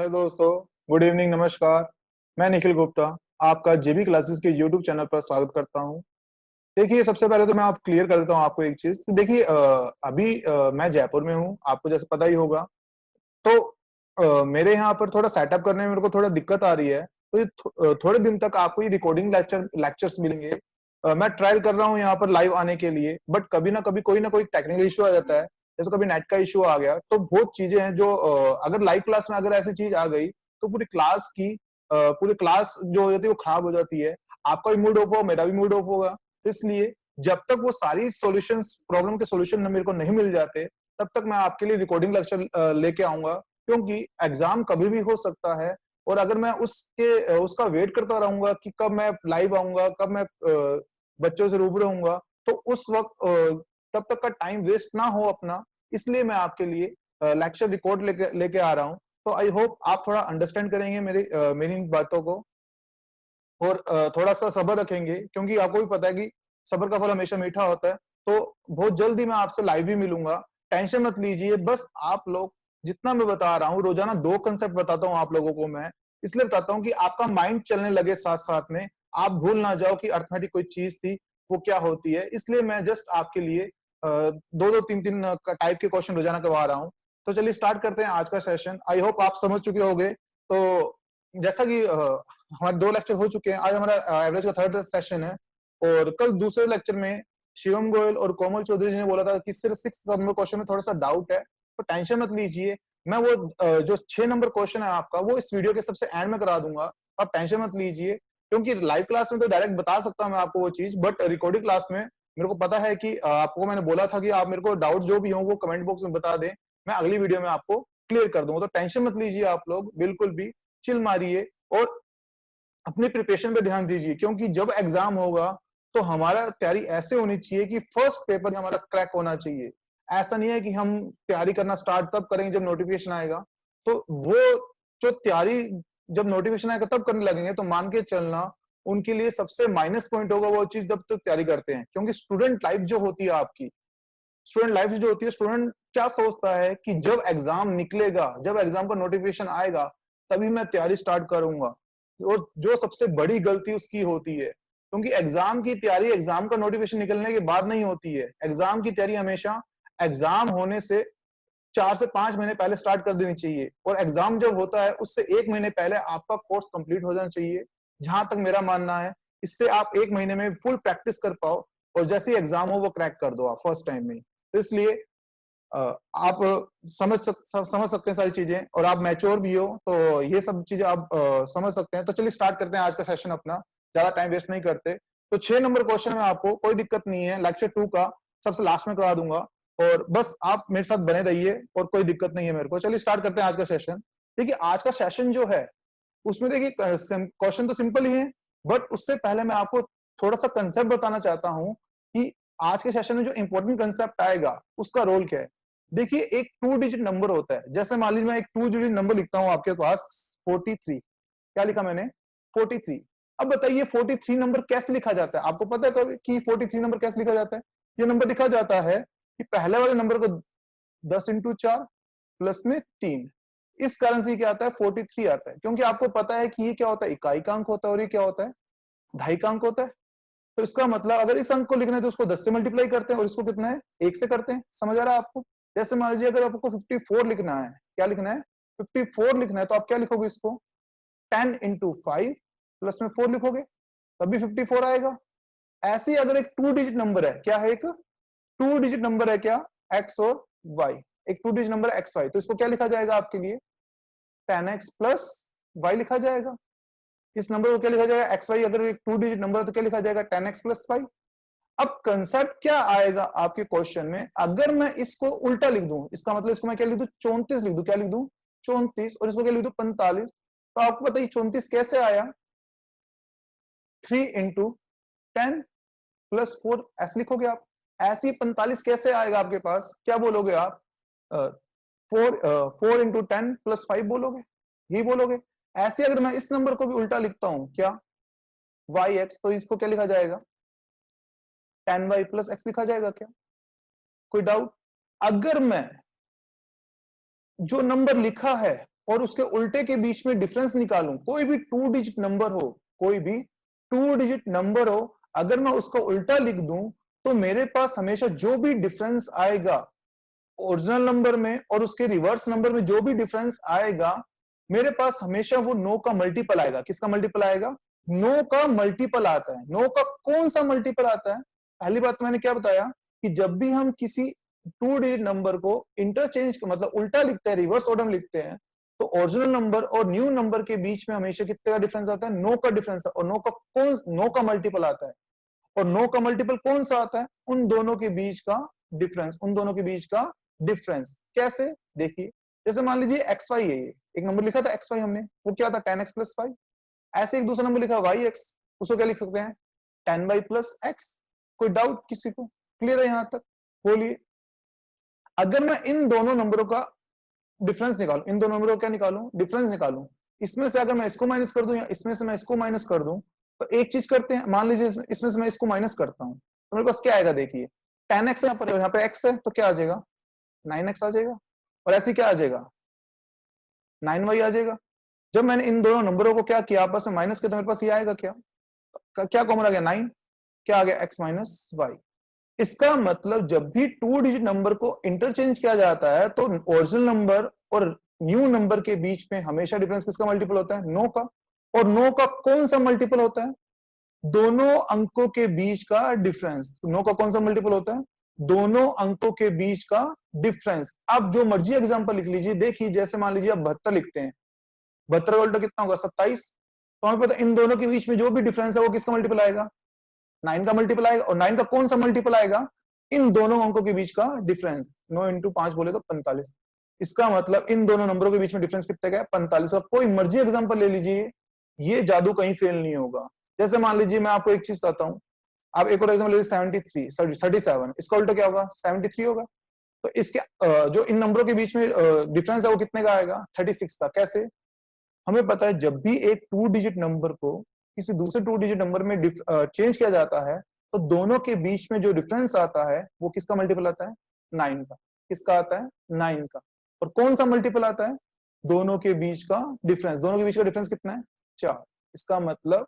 Hello दोस्तों, good evening, नमस्कार। मैं निखिल गुप्ता आपका जेबी क्लासेस के यूट्यूब चैनल पर स्वागत करता हूं। देखिए, सबसे पहले तो मैं आप क्लियर कर देता हूं आपको एक चीज। देखिए, अभी मैं जयपुर में हूं, आपको जैसे पता ही होगा। तो मेरे यहाँ पर थोड़ा सेटअप करने में मेरे को थोड़ा दिक्कत आ रही है। तो ये थोड़े दिन तक आपको ये रिकॉर्डिंग लेक्चर्स मिलेंगे। मैं ट्राई कर रहा हूँ यहाँ पर लाइव आने के लिए, बट कभी ना कोई टेक्निकल इशू आ जाता है। जैसे कभी नेट का इशू आ गया, तो बहुत चीजें हैं जो अगर लाइव क्लास में अगर ऐसी चीज आ गई तो पूरी क्लास जो हो जाती है वो खराब हो जाती है। आपका भी मूड ऑफ होगा, मेरा भी मूड ऑफ होगा। तो इसलिए जब तक वो सारी सॉल्यूशंस, प्रॉब्लम के सॉल्यूशन मेरे को नहीं मिल जाते, तब तक मैं आपके लिए रिकॉर्डिंग लेक्चर लेके आऊंगा। क्योंकि एग्जाम कभी भी हो सकता है, और अगर मैं उसका वेट करता रहूंगा कि कब मैं लाइव आऊंगा, कब मैं बच्चों से रूबरू होऊंगा, तो उस वक्त तब तक का टाइम वेस्ट ना हो अपना। इसलिए मैं आपके लिए लेक्चर रिकॉर्ड लेके आ रहा हूँ। तो आई होप आप थोड़ा अंडरस्टैंड करेंगे मेरी इन बातों को, और थोड़ा सा सब्र रखेंगे, क्योंकि आपको भी पता है कि सब्र का फल हमेशा मीठा होता है। तो बहुत जल्दी मैं आपसे लाइव भी मिलूंगा। टेंशन मत लीजिए, बस आप लोग जितना मैं बता रहा हूँ, रोजाना 2 कंसेप्ट बताता हूँ आप लोगों को मैं। इसलिए बताता हूँ कि आपका माइंड चलने लगे साथ साथ में, आप भूल ना जाओ कि अर्थमेटिक कोई चीज थी, वो क्या होती है। इसलिए मैं जस्ट आपके लिए 2-2 3-3 टाइप के क्वेश्चन रोजाना करवा रहा हूँ। तो चलिए स्टार्ट करते हैं आज का सेशन। आई होप आप समझ चुके होंगे। तो जैसा कि हमारे 2 लेक्चर हो चुके हैं, आज हमारा एवरेज का 3rd सेशन है। और कल दूसरे लेक्चर में शिवम गोयल और कोमल चौधरी जी ने बोला था कि सिर्फ 6 नंबर क्वेश्चन में थोड़ा सा डाउट है, तो टेंशन मत लीजिए। मैं वो जो 6 नंबर क्वेश्चन है आपका, वो इस वीडियो के सबसे एंड में करा दूंगा। आप टेंशन मत लीजिए, क्योंकि लाइव क्लास में तो डायरेक्ट बता सकता हूं मैं आपको वो चीज, बट रिकॉर्डिंग क्लास में मेरे को पता है कि आपको मैंने बोला था कि आप मेरे को डाउट जो भी हो वो कमेंट बॉक्स में बता दें, मैं अगली वीडियो में आपको क्लियर कर दूंगा। तो टेंशन मत लीजिए आप लोग, बिल्कुल भी चिल मारिए और अपनी प्रिपरेशन पे ध्यान दीजिए। क्योंकि जब एग्जाम होगा तो हमारा तैयारी ऐसे होनी चाहिए कि फर्स्ट पेपर हमारा क्रैक होना चाहिए। ऐसा नहीं है कि हम तैयारी करना स्टार्ट तब करेंगे जब नोटिफिकेशन आएगा। तो वो जो तैयारी जब नोटिफिकेशन आएगा तब करने लगेंगे, तो मान के चलना उनके लिए सबसे माइनस पॉइंट होगा वो चीज जब तक तैयारी करते हैं। क्योंकि स्टूडेंट लाइफ जो होती है आपकी, स्टूडेंट लाइफ जो होती है, स्टूडेंट क्या सोचता है कि जब एग्जाम निकलेगा, जब एग्जाम का नोटिफिकेशन आएगा, तभी मैं तैयारी स्टार्ट करूंगा। और जो सबसे बड़ी गलती उसकी होती है, क्योंकि एग्जाम की तैयारी एग्जाम का नोटिफिकेशन निकलने के बाद नहीं होती है। एग्जाम की तैयारी हमेशा एग्जाम होने से 4 से 5 महीने पहले स्टार्ट कर देनी चाहिए। और एग्जाम जब होता है उससे 1 महीने पहले आपका कोर्स कंप्लीट हो जाना चाहिए, जहां तक मेरा मानना है। इससे आप 1 महीने में फुल प्रैक्टिस कर पाओ, और जैसे ही एग्जाम हो वो क्रैक कर दो आप फर्स्ट टाइम में ही। तो इसलिए आप समझ सकते हैं सारी चीजें, और आप मैच्योर भी हो, तो ये सब चीजें आप समझ सकते हैं। तो चलिए स्टार्ट करते हैं आज का सेशन अपना, ज्यादा टाइम वेस्ट नहीं करते। तो 6 नंबर क्वेश्चन में आपको कोई दिक्कत नहीं है, लेक्चर 2 का सबसे लास्ट में करा दूंगा, और बस आप मेरे साथ बने रहिए, और कोई दिक्कत नहीं है मेरे को। चलिए स्टार्ट करते हैं आज का सेशन। देखिए, आज का सेशन जो है उसमें देखिए क्वेश्चन तो सिंपल ही है, बट उससे पहले मैं आपको थोड़ा सा कंसेप्ट बताना चाहता हूं कि आज के सेशन में जो इंपॉर्टेंट कंसेप्ट आएगा उसका रोल क्या है। देखिए, एक 2 डिजिट नंबर होता है। जैसे मान लीजिए मैं एक 2 डिजिट नंबर लिखता हूं आपके पास, 43। क्या लिखा मैंने? 43। अब बताइए 43 नंबर कैसे लिखा जाता है? आपको पता है कभी कि 43 नंबर कैसे लिखा जाता है? ये नंबर लिखा जाता है कि पहले वाले नंबर को 10 × 4 प्लस में 3। इस कारण से क्या आता है? 43 आता है। क्योंकि आपको पता है कि ये क्या होता है? इकाई का अंक होता है, और ये क्या होता है? दहाई का अंक होता है। तो इसका मतलब अगर इस अंक को लिखना है तो उसको 10 से मल्टीप्लाई करते हैं, और इसको कितना है? 1 से करते हैं। समझ आ रहा है आपको? जैसे मान लीजिए अगर आपको 54 लिखना है, क्या लिखना है? 54 लिखना है, तो आप क्या लिखोगे इसको? 10 × 5 प्लस में 4 लिखोगे, तब भी 54 आएगा। ऐसे ही अगर एक 2 डिजिट नंबर है, क्या है? एक 2 डिजिट नंबर है, क्या? एक्स और वाई। एक 2 डिजिट नंबर है एक्स वाई, तो इसको क्या लिखा जाएगा आपके लिए? 10x प्लस वाई लिखा जाएगा। इस नंबर को क्या लिखा जाएगा? X Y. अगर एक 2 डिजिट नंबर है तो क्या लिखा जाएगा? 10x plus Y. अब कंसेप्ट क्या आएगा आपके क्वेश्चन में? अगर मैं इसको उल्टा लिख दूं, इसका मतलब इसको मैं क्या लिख दूं? 34 लिख दूं। क्या लिख दूं? 34। और इसको क्या लिख दूं? 45। तो आपको बताइए 34 कैसे आया? 3 × 10 प्लस 4 ऐसे लिखोगे आप। ऐसे ही 45 कैसे आएगा आपके पास? क्या बोलोगे आप? 4 × 10 प्लस 5 बोलोगे, यही बोलोगे। ऐसे अगर मैं इस नंबर को भी उल्टा लिखता हूं, क्या? yx, तो इसको क्या लिखा जाएगा? 10y प्लस x लिखा जाएगा क्या? कोई डाउट? अगर मैं जो नंबर लिखा है और उसके उल्टे के बीच में डिफरेंस निकालूं, कोई भी 2 डिजिट नंबर हो, कोई भी 2 डिजिट नंबर हो, अगर मैं उसका उल्टा लिख दूं तो मेरे पास हमेशा जो भी डिफरेंस आएगा ओरिजिनल नंबर में और उसके रिवर्स नंबर में जो भी डिफरेंस आएगा, मेरे पास हमेशा वो 9 का मल्टीपल आएगा। किसका मल्टीपल आएगा? 9 का मल्टीपल आता है। 9 का कौन सा मल्टीपल आता है? पहली बात मैंने क्या बताया कि जब भी हम किसी 2 डिजिट नंबर को इंटरचेंज मतलब उल्टा लिखते हैं, रिवर्स ऑर्डर में लिखते हैं, तो ओरिजिनल नंबर और न्यू नंबर के बीच में हमेशा कितने का डिफरेंस आता है? 9 का डिफरेंस। और 9 का मल्टीपल आता है। और 9 का मल्टीपल कौन सा आता है? उन दोनों के बीच का डिफरेंस। उन दोनों के बीच का डिफरेंस कैसे? देखिए, जैसे मान लीजिए एक्स वाई है, ये एक नंबर लिखा था एक्स वाई हमने, वो क्या था? 10x plus 5। ऐसे एक दूसरा नंबर लिखा वाई एक्स, उसको क्या लिख सकते हैं? 10y plus x. कोई डाउट किसी को? क्लियर है यहां तक? बोलिए। अगर मैं इन दोनों नंबरों का डिफरेंस निकालूं, इन दोनों नंबरों का क्या निकालूं? डिफरेंस निकालूं। इसमें से अगर मैं इसको माइनस कर दूं या इसमें से मैं इसको माइनस कर दूं, तो एक चीज करते हैं, मान लीजिए इसमें से मैं इसको माइनस करता हूं, तो मेरे पास क्या आएगा? देखिए 10x यहाँ पे x है, तो क्या आ जाएगा? 9x आ जाएगा। और ऐसे क्या आ जाएगा? 9y आ जाएगा। जब मैंने इन दोनों नंबरों को क्या किया, आपस में माइनस किया, तो मेरे पास ये आएगा क्या? क्या कॉमन आ गया? 9। क्या आ गया? x minus Y. इसका मतलब जब भी 2 डिजिट नंबर को इंटरचेंज किया जाता है तो ओरिजिनल नंबर और न्यू नंबर के बीच में हमेशा डिफरेंस किसका मल्टीपल होता है? 9 का। और 9 का कौन सा मल्टीपल होता है? दोनों अंकों के बीच का डिफरेंस। 9 का कौन सा मल्टीपल होता है? दोनों अंकों के बीच का डिफरेंस। आप जो मर्जी एग्जांपल लिख लीजिए। देखिए, जैसे मान लीजिए आप 72 लिखते हैं, 72 का उल्टा कितना होगा? 27। तो हमें पता है इन दोनों के बीच में जो भी डिफरेंस है वो किसका मल्टीपल आएगा? 9 का मल्टीपल आएगा। और 9 का कौन सा मल्टीपल आएगा? इन दोनों अंकों के बीच का डिफरेंस। 9 इंटू 5 बोले तो 45। इसका मतलब इन दोनों नंबरों के बीच में डिफरेंस कितने का है? 45। और कोई मर्जी एग्जांपल ले लीजिए, ये जादू कहीं फेल नहीं होगा। जैसे मान लीजिए मैं आपको एक चीज बताता हूँ, आप एक और एग्जांपल लीजिए, 73 सॉरी 37, इसका उल्टा क्या होगा? 73 होगा। तो इसके जो इन नंबरों के बीच में डिफरेंस है वो कितने का आएगा? 36 का। कैसे? हमें पता है जब भी एक 2 डिजिट नंबर को किसी दूसरे 2 डिजिट नंबर में चेंज किया जाता है, तो दोनों के बीच में जो डिफरेंस आता है वो किसका मल्टीपल आता है? 9 का। किसका आता है? 9 का। और कौन सा मल्टीपल आता है? दोनों के बीच का डिफरेंस। दोनों के बीच का डिफरेंस कितना है? 4। इसका मतलब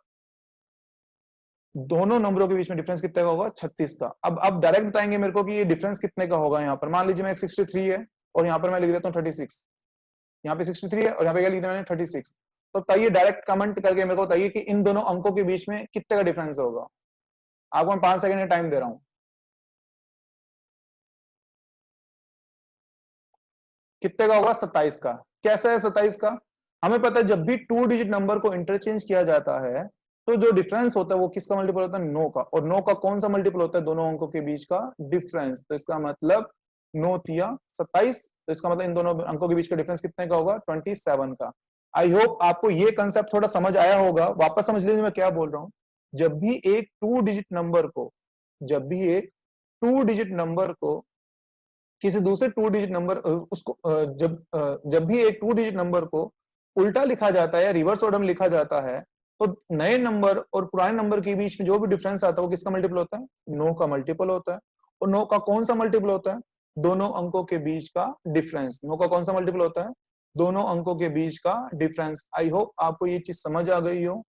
दोनों नंबरों के बीच में डिफरेंस कितने का होगा? 36 का। अब आप डायरेक्ट बताएंगे मेरे को कि ये डिफरेंस कितने का होगा। यहाँ पर मान लीजिए मैं 63 है और यहाँ पर मैं लिख देता हूँ 36। यहाँ पे 63 है और यहाँ पे क्या लिख दिया मैंने? 36। तो बताइए, डायरेक्ट कमेंट करके मेरे को बताइए कि इन दोनों अंकों के बीच में कितने का डिफरेंस होगा। आपको मैं 5 सेकंड का टाइम दे रहा हूं। कितने का होगा? 27 का। कैसा है 27 का? हमें पता है जब भी 2 डिजिट नंबर को इंटरचेंज किया जाता है तो जो डिफरेंस होता है वो किसका मल्टीपल होता है? 9 का। और 9 का कौन सा मल्टीपल होता है? दोनों अंकों के बीच का डिफरेंस। तो इसका मतलब 9 तिया 27। तो इसका मतलब इन दोनों अंकों के बीच का डिफरेंस कितने का होगा? 27 का। आई होप आपको ये कंसेप्ट थोड़ा समझ आया होगा। वापस समझ लीजिए मैं क्या बोल रहा हूं। जब भी एक 2 डिजिट नंबर को जब भी एक 2 डिजिट नंबर को किसी दूसरे 2 डिजिट नंबर उसको जब भी एक 2 डिजिट नंबर को उल्टा लिखा जाता है या रिवर्स ऑर्डर में लिखा जाता है, तो नए नंबर और पुराने नंबर के बीच में जो भी डिफरेंस आता है वो किसका मल्टीपल होता है? 9 का मल्टीपल होता है। और 9 का कौन सा मल्टीपल होता है? दोनों अंकों के बीच का डिफरेंस। 9 का कौन सा मल्टीपल होता है? दोनों अंकों के बीच का डिफरेंस। आई होप आपको ये चीज समझ आ गई हो।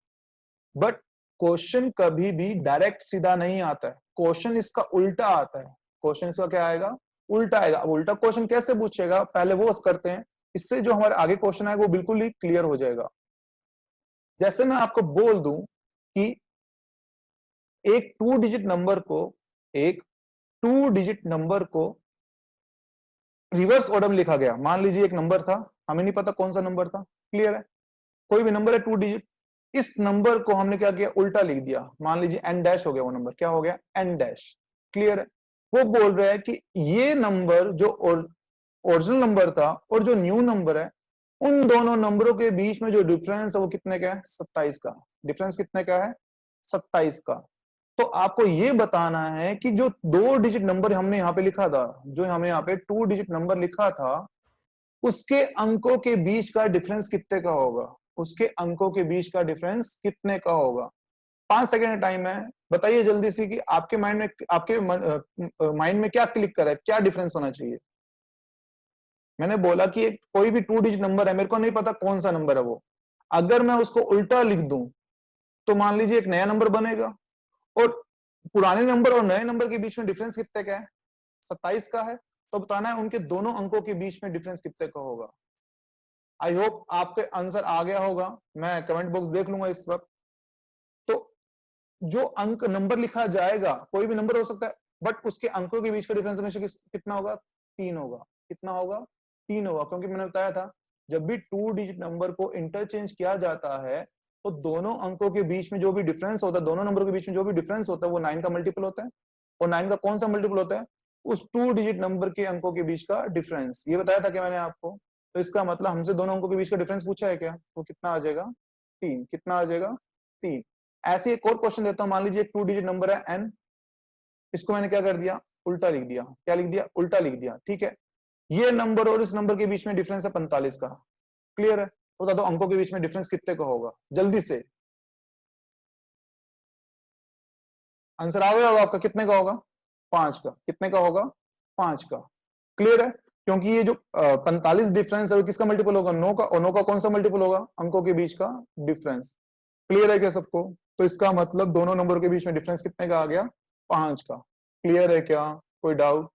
बट क्वेश्चन कभी भी डायरेक्ट सीधा नहीं आता है, क्वेश्चन इसका उल्टा आता है। क्वेश्चन इसका क्या आएगा? उल्टा आएगा। अब उल्टा क्वेश्चन कैसे पूछेगा, पहले वो करते हैं, इससे जो हमारे आगे क्वेश्चन आएगा वो बिल्कुल ही क्लियर हो जाएगा। जैसे मैं आपको बोल दूं कि एक 2 डिजिट नंबर को एक 2 डिजिट नंबर को रिवर्स ऑर्डर में लिखा गया। मान लीजिए एक नंबर था, हमें नहीं पता कौन सा नंबर था, क्लियर है? कोई भी नंबर है 2 डिजिट, इस नंबर को हमने क्या किया? उल्टा लिख दिया। मान लीजिए एन डैश हो गया, वो नंबर क्या हो गया? N dash. क्लियर है? वो बोल रहे हैं कि ये नंबर जो ओरिजिनल नंबर था और जो न्यू नंबर है, उन दोनों नंबरों के बीच में जो डिफरेंस है वो कितने का है? 27 का। डिफरेंस कितने का है? 27 का। तो आपको ये बताना है कि जो 2 डिजिट नंबर हमने यहाँ पे लिखा था, जो हमने यहाँ पे 2 डिजिट नंबर लिखा था, उसके अंकों के बीच का डिफरेंस कितने का होगा? उसके अंकों के बीच का डिफरेंस कितने का होगा? 5 सेकंड का टाइम है। बताइए जल्दी से कि आपके माइंड में क्या क्लिक कर रहा है, क्या डिफरेंस होना चाहिए? मैंने बोला कि एक कोई भी 2 डिजिट नंबर है, मेरे को नहीं पता कौन सा नंबर है वो, अगर मैं उसको उल्टा लिख दूं तो मान लीजिए एक नया नंबर बनेगा, और पुराने नंबर और नए नंबर के बीच में डिफरेंस कितने का है? 27 का है। तो बताना है उनके दोनों अंकों के बीच में डिफरेंस कितने का होगा। आई होप आपके आंसर आ गया होगा, मैं कमेंट बॉक्स देख लूंगा इस वक्त। तो जो अंक नंबर लिखा जाएगा, कोई भी नंबर हो सकता है, बट उसके अंकों के बीच का डिफरेंस हमेशा कितना होगा? 3 होगा। कितना होगा? 3 होगा, क्योंकि मैंने बताया था जब भी 2 डिजिट नंबर को इंटरचेंज किया जाता है तो दोनों अंकों के बीच में जो भी डिफरेंस होता है, दोनों नंबर के बीच में जो भी डिफरेंस होता है वो 9 का मल्टीपल होता है। और 9 का कौन सा मल्टीपल होता है? उस 2 डिजिट नंबर के अंकों के बीच का डिफरेंस। ये बताया था कि मैंने आपको। तो इसका मतलब हमसे दोनों अंकों के बीच का डिफरेंस पूछा है क्या? वो कितना आ जाएगा? 3। कितना आ जाएगा? 3। ऐसे एक और क्वेश्चन देता हूं, मान लीजिए एक 2 डिजिट नंबर है n, इसको मैंने क्या कर दिया? उल्टा लिख दिया। क्या लिख दिया? उल्टा लिख दिया। ठीक है, ये नंबर और इस नंबर के बीच में डिफरेंस है 45 का। क्लियर है? बता दो अंकों के बीच में डिफरेंस कितने का होगा, जल्दी से। आंसर आ गया होगा आपका, कितने का होगा? 5 का। कितने का होगा? 5 का। क्लियर है? क्योंकि ये जो 45 डिफरेंस है वो किसका मल्टीपल होगा? 9 का। और 9 का कौन सा मल्टीपल होगा? अंकों के बीच का डिफरेंस। क्लियर है क्या सबको? तो इसका मतलब दोनों नंबर के बीच में डिफरेंस कितने का आ गया? 5 का। क्लियर है क्या? कोई डाउट?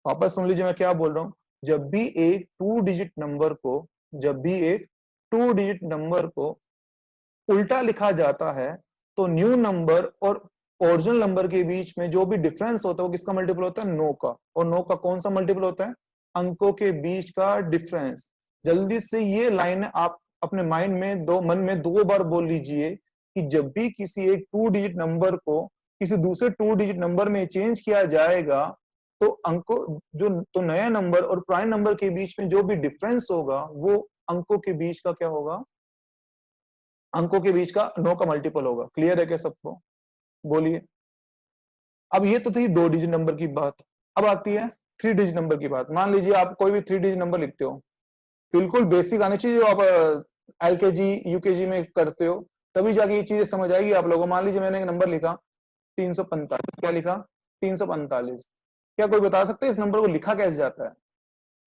वापस सुन लीजिए मैं क्या बोल रहा हूं। जब भी एक 2 डिजिट नंबर को, जब भी एक 2 डिजिट नंबर को उल्टा लिखा जाता है तो न्यू नंबर और ओरिजिनल नंबर के बीच में जो भी डिफरेंस होता है वो किसका मल्टीपल होता है? 9 का। और 9 का कौन सा मल्टीपल होता है? अंकों के बीच का डिफरेंस। जल्दी से ये लाइन आप अपने माइंड में दो, मन में 2 बार बोल लीजिए कि जब भी किसी एक 2 डिजिट नंबर को किसी दूसरे 2 डिजिट नंबर में चेंज किया जाएगा तो अंकों जो तो नया नंबर और पुराने नंबर के बीच में जो भी डिफरेंस होगा वो अंकों के बीच का क्या होगा? अंकों के बीच का 9 का मल्टीपल होगा। क्लियर है क्या सबको? बोलिए। अब ये तो थी 2 डिजिट नंबर की बात। अब आती है 3 डिजिट नंबर की बात। मान लीजिए आप कोई भी 3 डिजिट नंबर लिखते हो, बिल्कुल बेसिक आने चाहिए जो आप एलकेजी यूकेजी में करते हो, तभी जाके ये चीजें समझ आएगी आप लोगों को। मान लीजिए मैंने एक नंबर लिखा 345। क्या लिखा? 345। क्या कोई बता सकते हैं इस नंबर को लिखा कैसे जाता है?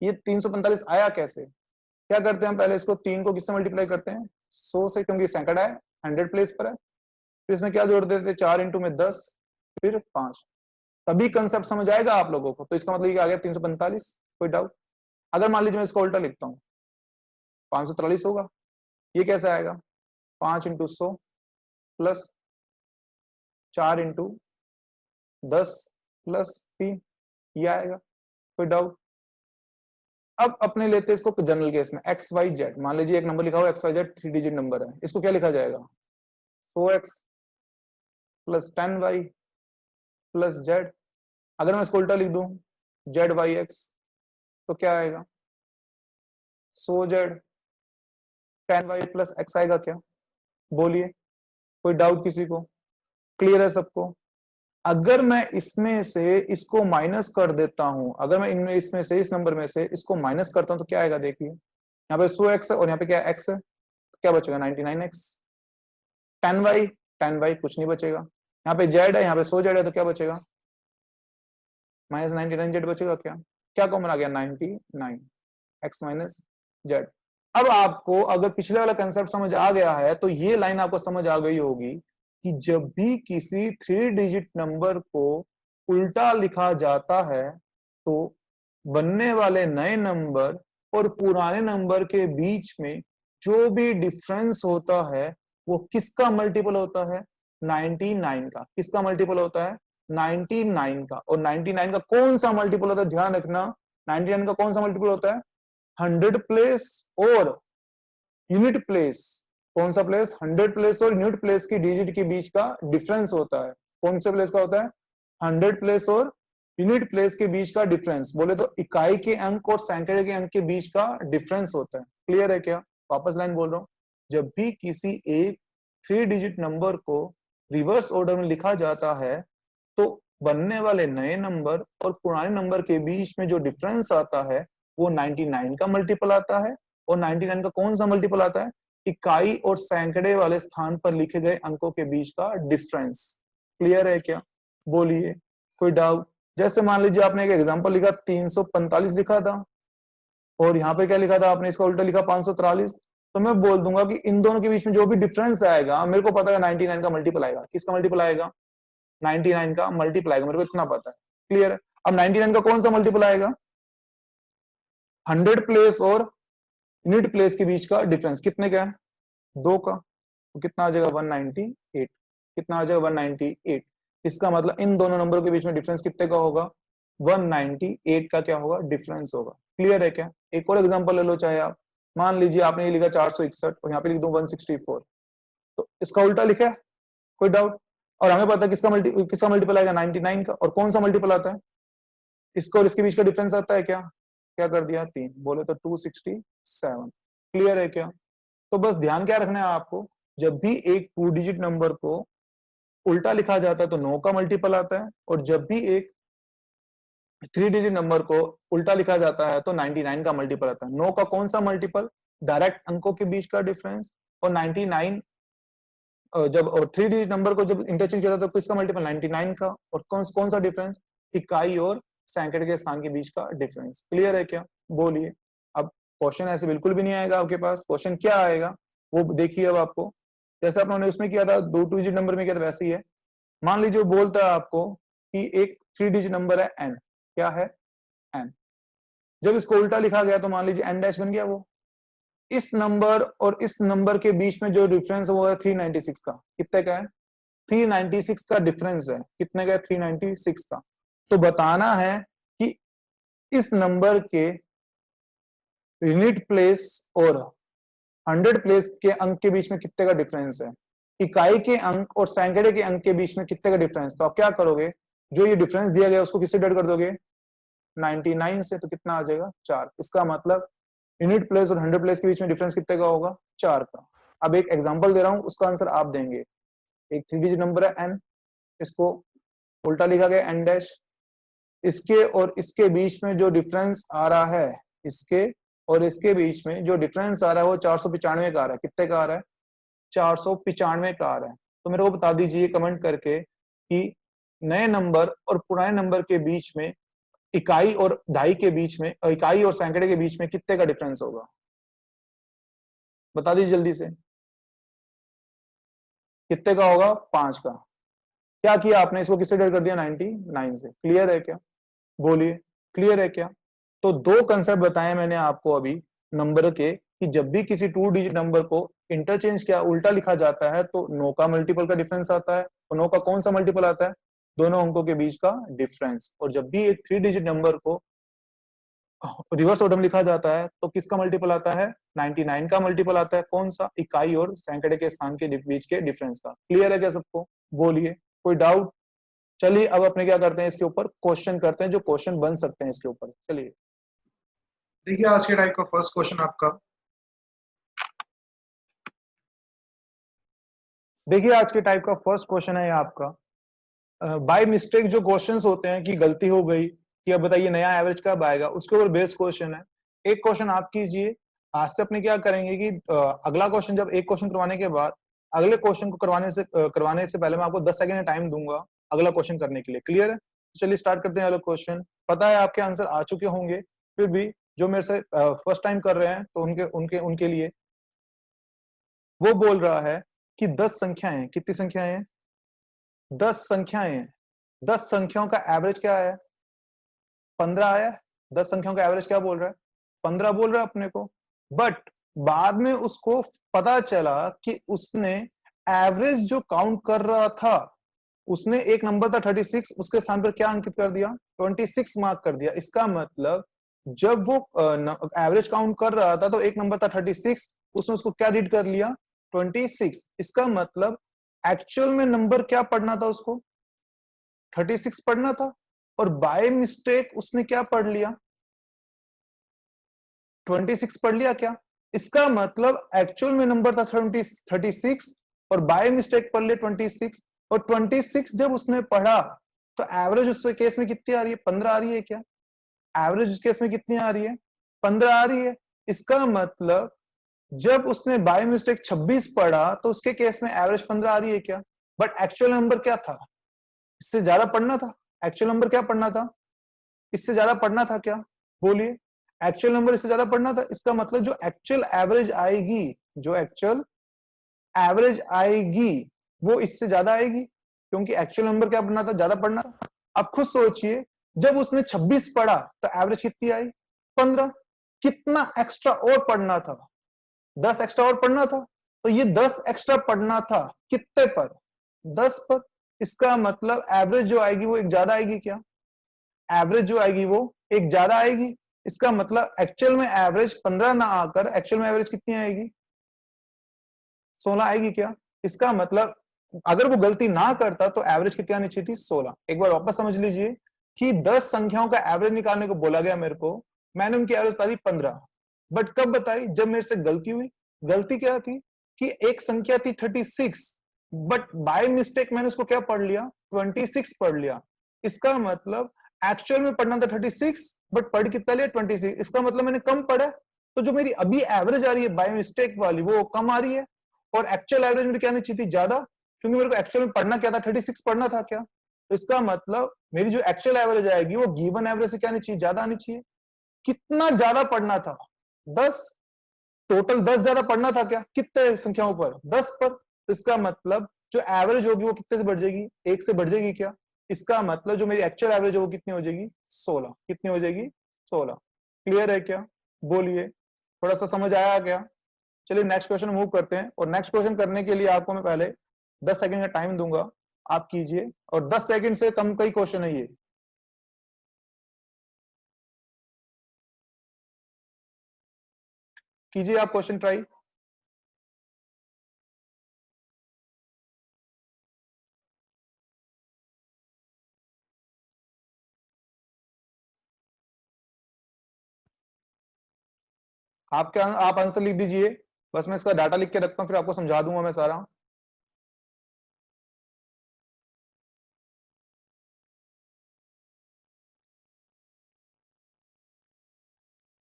ये 345 आया कैसे? क्या करते हैं हम? पहले इसको 3 को किससे मल्टीप्लाई करते हैं? 100 से, क्योंकि सैकड़ा है, 100 प्लेस पर है। फिर इसमें क्या जोड़ देते थे? 4 इंटू में 10, फिर 5। तभी कंसेप्ट समझ आएगा आप लोगों को। तो इसका मतलब ये आ गया 345। कोई डाउट? अगर मान लीजिए मैं इसको उल्टा लिखता हूँ, 543 होगा। ये कैसे आएगा? 5 इंटू 100 प्लस 4 इंटू 10 प्लस 3, ये आएगा। कोई डाउट? अब अपने लेते हैं इसको जनरल केस में, एक्स वाई जेड। मान लीजिए एक नंबर लिखा हुआ X Y Z, 3 digit number है। इसको क्या लिखा जाएगा? 4x plus 10y plus Z. अगर मैं इसको उल्टा लिख दूं, जेड वाई एक्स, तो क्या आएगा? 100z 10y प्लस एक्स आएगा क्या? बोलिए, कोई डाउट किसी को? क्लियर है सबको? अगर मैं इसमें से इसको माइनस कर देता हूं, अगर मैं इनमें इसमें से इस नंबर में से इसको माइनस करता हूं तो क्या आएगा? देखिए, यहाँ पे 100x है और यहाँ पे क्या x है, तो क्या बचेगा? 99x। 10y, 10y कुछ नहीं बचेगा। यहाँ पे z है, यहाँ पे 100z है, तो क्या बचेगा? माइनस 99z बचेगा क्या? क्या कॉमन आ गया? 99 x माइनस जेड। अब आपको अगर पिछले वाला कंसेप्ट समझ आ गया है तो ये लाइन आपको समझ आ गई होगी कि जब भी किसी 3 डिजिट नंबर को उल्टा लिखा जाता है तो बनने वाले नए नंबर और पुराने नंबर के बीच में जो भी डिफरेंस होता है वो किसका मल्टीपल होता है? 99 का। किसका मल्टीपल होता है? 99 का। और 99 का कौन सा मल्टीपल होता है? ध्यान रखना, 99 का कौन सा मल्टीपल होता है? 100 प्लेस और यूनिट प्लेस। कौन सा प्लेस? 100 प्लेस और यूनिट प्लेस की डिजिट के बीच का डिफरेंस होता है। कौन से प्लेस का होता है? 100 प्लेस और यूनिट प्लेस के बीच का डिफरेंस। बोले तो इकाई के अंक और सैकड़े के अंक के बीच का डिफरेंस होता है। क्लियर है क्या? वापस लाइन बोल रहा हूं, जब भी किसी एक 3 डिजिट नंबर को रिवर्स ऑर्डर में लिखा जाता है तो बनने वाले नए नंबर और पुराने नंबर के बीच में जो डिफरेंस आता है वो 99 का मल्टीपल आता है। और 99 का कौन सा मल्टीपल आता है? इकाई और सैकड़े वाले स्थान पर लिखे गए अंकों के बीच का डिफरेंस। क्लियर है क्या? बोलिए, कोई डाउट? जैसे मान लीजिए आपने एक एग्जांपल लिखा 345 लिखा था, और यहाँ पे क्या लिखा था आपने, इसका उल्टा लिखा 543, तो मैं बोल दूंगा कि इन दोनों के बीच में जो भी डिफरेंस आएगा मेरे को पता है 99 का मल्टीपल आएगा। किसका मल्टीपल आएगा? 99 का मल्टीपल आएगा, मेरे को इतना पता है। क्लियर है? अब 99 का कौन सा मल्टीपल आएगा? 100 प्लेस और यूनिट प्लेस के बीच का डिफरेंस कितने का है? 2 का। तो कितना आ जाएगा? 198। कितना आ जाएगा? 198। इसका मतलब इन दोनों नंबरों के बीच में डिफरेंस कितने का होगा? 198 का क्या होगा? डिफरेंस होगा। क्लियर है क्या? एक और एग्जांपल ले लो चाहे आप। मान लीजिए आपने ये लिखा 461 और यहाँ पे लिख दो 164, तो इसका उल्टा लिखा है, कोई डाउट? और हमें पता है किसका मल्टीपल आएगा? 99 का। और कौन सा मल्टीपल आता है? इसका और इसके बीच का डिफरेंस आता है क्या? क्या कर दिया? 3 बोले तो 267। क्लियर है क्या? तो बस ध्यान क्या रखना है आपको, जब भी एक 2 डिजिट नंबर को उल्टा लिखा जाता है तो 9 का मल्टीपल आता है, और जब भी एक 3 डिजिट नंबर को उल्टा लिखा जाता है तो 99 का मल्टीपल आता है। 9 का कौन सा मल्टीपल? डायरेक्ट अंकों के बीच का डिफरेंस। और 99 जब और 3 डिजिट नंबर को जब इंटरचेंज किया जाता है तो किसका मल्टीपल? 99 का। और कौन सा डिफरेंस? इकाई और सैकड़े के स्थान के बीच का डिफरेंस। क्लियर है क्या? बोलिए। अब क्वेश्चन ऐसे बिल्कुल भी नहीं आएगा आपके पास। क्वेश्चन क्या आएगा वो देखिए। अब आपको जैसे अपने उसमें किया था 2 डिजिट नंबर में किया था वैसे ही है। मान लीजिए वो बोलता है आपको कि एक 3 डिजिट नंबर है n। क्या है? n। जब इसको उल्टा लिखा गया तो मान लीजिए n डैश बन गया। वो इस नंबर और इस नंबर के बीच में जो डिफरेंस है वो है 396 का। कितने का है? 396 का डिफरेंस है। कितने का है? 396 का। तो बताना है कि इस नंबर के यूनिट प्लेस और 100 प्लेस के अंक के बीच में कितने का डिफरेंस है? इकाई के अंक और सैकड़े के अंक के बीच में कितने का डिफरेंस? तो आप क्या करोगे? जो ये डिफरेंस दिया गया उसको किससे डिवाइड कर दोगे? 99 से। तो कितना आ जाएगा? 4। इसका मतलब यूनिट प्लेस और 100 प्लेस के बीच में डिफरेंस कितने का होगा? 4 का। अब एक एग्जांपल दे रहा हूं, उसका आंसर आप देंगे। एक 3 डिजिट नंबर है n, इसको उल्टा लिखा गया n डैश। इसके और इसके बीच में जो डिफरेंस आ रहा है, इसके और इसके बीच में जो डिफरेंस आ रहा है वो 495 का आ रहा है। कितने का आ रहा है? 495 का आ रहा है। तो मेरे को बता दीजिए कमेंट करके कि नए नंबर और पुराने नंबर के बीच में, इकाई और दहाई के बीच में, इकाई और सैकड़े के बीच में कितने का डिफरेंस होगा? बता दीजिए जल्दी से। कितने का होगा? 5 का। क्या किया आपने? इसको किससे डिवाइड कर दिया? 99 से। क्लियर है क्या? बोलिए। क्लियर है क्या? तो 2 कंसेप्ट बताए मैंने आपको अभी नंबर के, कि जब भी किसी 2 डिजिट नंबर को इंटरचेंज किया उल्टा लिखा जाता है तो 9 का मल्टीपल का डिफरेंस आता है। और 9 का कौन सा मल्टीपल आता है? दोनों अंकों के बीच का डिफरेंस। और जब भी एक 3 डिजिट नंबर को रिवर्स ऑर्डर में लिखा जाता है तो किसका मल्टीपल आता है? 99 का मल्टीपल आता है। कौन सा? इकाई और सैकड़े के स्थान के बीच के डिफरेंस का। क्लियर है क्या सबको? बोलिए। कोई डाउट? चलिए अब अपने क्या करते हैं, इसके ऊपर क्वेश्चन करते हैं, जो क्वेश्चन बन सकते हैं इसके ऊपर। चलिए देखिए आज के टाइप का फर्स्ट क्वेश्चन आपका। देखिए आज के टाइप का फर्स्ट क्वेश्चन है आपका। बाय मिस्टेक जो क्वेश्चंस होते हैं कि गलती हो गई कि अब बताइए नया एवरेज कब आएगा, उसके ऊपर बेस्ड क्वेश्चन है। एक क्वेश्चन आप कीजिए। आज से अपने क्या करेंगे कि अगला क्वेश्चन, जब एक क्वेश्चन करवाने के बाद अगले क्वेश्चन को करवाने से पहले मैं आपको 10 सेकंड का टाइम दूंगा अगला क्वेश्चन करने के लिए। क्लियर है? तो चलिए स्टार्ट करते हैं अगला क्वेश्चन। पता है आपके आंसर आ चुके होंगे, फिर भी जो मेरे से फर्स्ट टाइम कर रहे हैं तो उनके उनके उनके लिए वो बोल रहा है कि 10 संख्याएं, कितनी संख्याएं हैं? 10 संख्याएं हैं। 10 संख्याओं का एवरेज क्या है? 15 आया है। 10 संख्याओं का एवरेज क्या बोल रहा है? 15 बोल रहा है अपने को। बट बाद में उसको पता चला कि उसने एवरेज जो काउंट कर रहा था, उसने एक नंबर था 36, उसके स्थान पर क्या अंकित कर दिया? 26 मार्क कर दिया। इसका मतलब जब वो एवरेज काउंट कर रहा था तो एक नंबर था 36, उसने उसको क्या रीड कर लिया? 26। इसका मतलब एक्चुअल में नंबर क्या पढ़ना था उसको? 36 पढ़ना था, और बाय मिस्टेक उसने क्या पढ़ लिया? 26 पढ़ लिया क्या? इसका मतलब एक्चुअल में नंबर था 36 और बाय मिस्टेक पढ़ लिया 26। और 26 जब उसने पढ़ा तो एवरेज उस केस में कितनी आ रही है? 15 आ रही है क्या? एवरेज उस केस में कितनी आ रही है? 15 आ रही है। इसका मतलब जब उसने बाय मिस्टेक 26 पढ़ा तो उसके केस में एवरेज 15 आ रही है क्या? बट एक्चुअल नंबर क्या था? इससे ज्यादा पढ़ना था। एक्चुअल नंबर क्या पढ़ना था? इससे ज्यादा पढ़ना था क्या? बोलिए। एक्चुअल नंबर इससे ज्यादा पढ़ना था, इसका मतलब जो एक्चुअल एवरेज आएगी, जो एक्चुअल एवरेज आएगी वो इससे ज्यादा आएगी, क्योंकि एक्चुअल नंबर क्या पढ़ना था, ज्यादा पढ़ना था। अब खुद सोचिए, जब उसने 26 पढ़ा तो एवरेज कितनी आई, 15। कितना एक्स्ट्रा और पढ़ना था, 10 एक्स्ट्रा और पढ़ना था। तो ये 10 एक्स्ट्रा पढ़ना था कितने पर, 10 पर। इसका मतलब एवरेज जो आएगी वो एक ज्यादा आएगी क्या, एवरेज जो आएगी वो एक ज्यादा आएगी। इसका मतलब एक्चुअल में एवरेज 15 ना आकर एक्चुअल में एवरेज कितनी आएगी, 16 आएगी क्या। इसका मतलब अगर वो गलती ना करता तो एवरेज कितनी आनी चाहिए थी, 16। एक बार वापस समझ लीजिए कि 10 संख्याओं का एवरेज निकालने को बोला गया मेरे को, मैंने उनकी एवरेज बता दी 15। बट कब बताई, जब मेरे से गलती हुई। गलती क्या थी कि एक संख्या थी 36, बट बाय मिस्टेक मैंने उसको क्या पढ़ लिया, 26 पढ़ लिया। इसका मतलब एक्चुअल में पढ़ना था 36, बट पढ़ कितना लिया, 26। इसका मतलब मैंने कम पढ़ा, तो जो मेरी अभी एवरेज आ रही है बाय मिस्टेक वाली वो कम आ रही है। और एक्चुअल एवरेज मेरी क्या आनी चाहिए थी, ज्यादा, क्योंकि मेरे को एक्चुअल में पढ़ना क्या था, 36 पढ़ना था क्या। तो इसका मतलब मेरी जो एक्चुअल एवरेज आएगी वो गिवन एवरेज से क्या आनी चाहिए, ज्यादा आनी चाहिए। कितना ज्यादा पढ़ना था, 10। टोटल 10 ज्यादा पढ़ना था क्या, कितने संख्याओं पर, 10 पर। तो इसका मतलब जो एवरेज होगी वो कितने से बढ़ जाएगी, 1 से बढ़ जाएगी क्या। इसका मतलब जो मेरी एक्चुअल एवरेज है वो कितनी हो जाएगी, 16। कितनी हो जाएगी, 16। क्लियर है क्या, बोलिए, थोड़ा सा समझ आया क्या। चलिए नेक्स्ट क्वेश्चन मूव करते हैं, और नेक्स्ट क्वेश्चन करने के लिए आपको मैं पहले 10 सेकंड का टाइम दूंगा, आप कीजिए। और 10 सेकंड से कम का ही क्वेश्चन है ये। कीजिए आप क्वेश्चन ट्राई। आप आंसर लिख दीजिए, बस मैं इसका डाटा लिख के रखता हूँ, फिर आपको समझा दूंगा मैं सारा।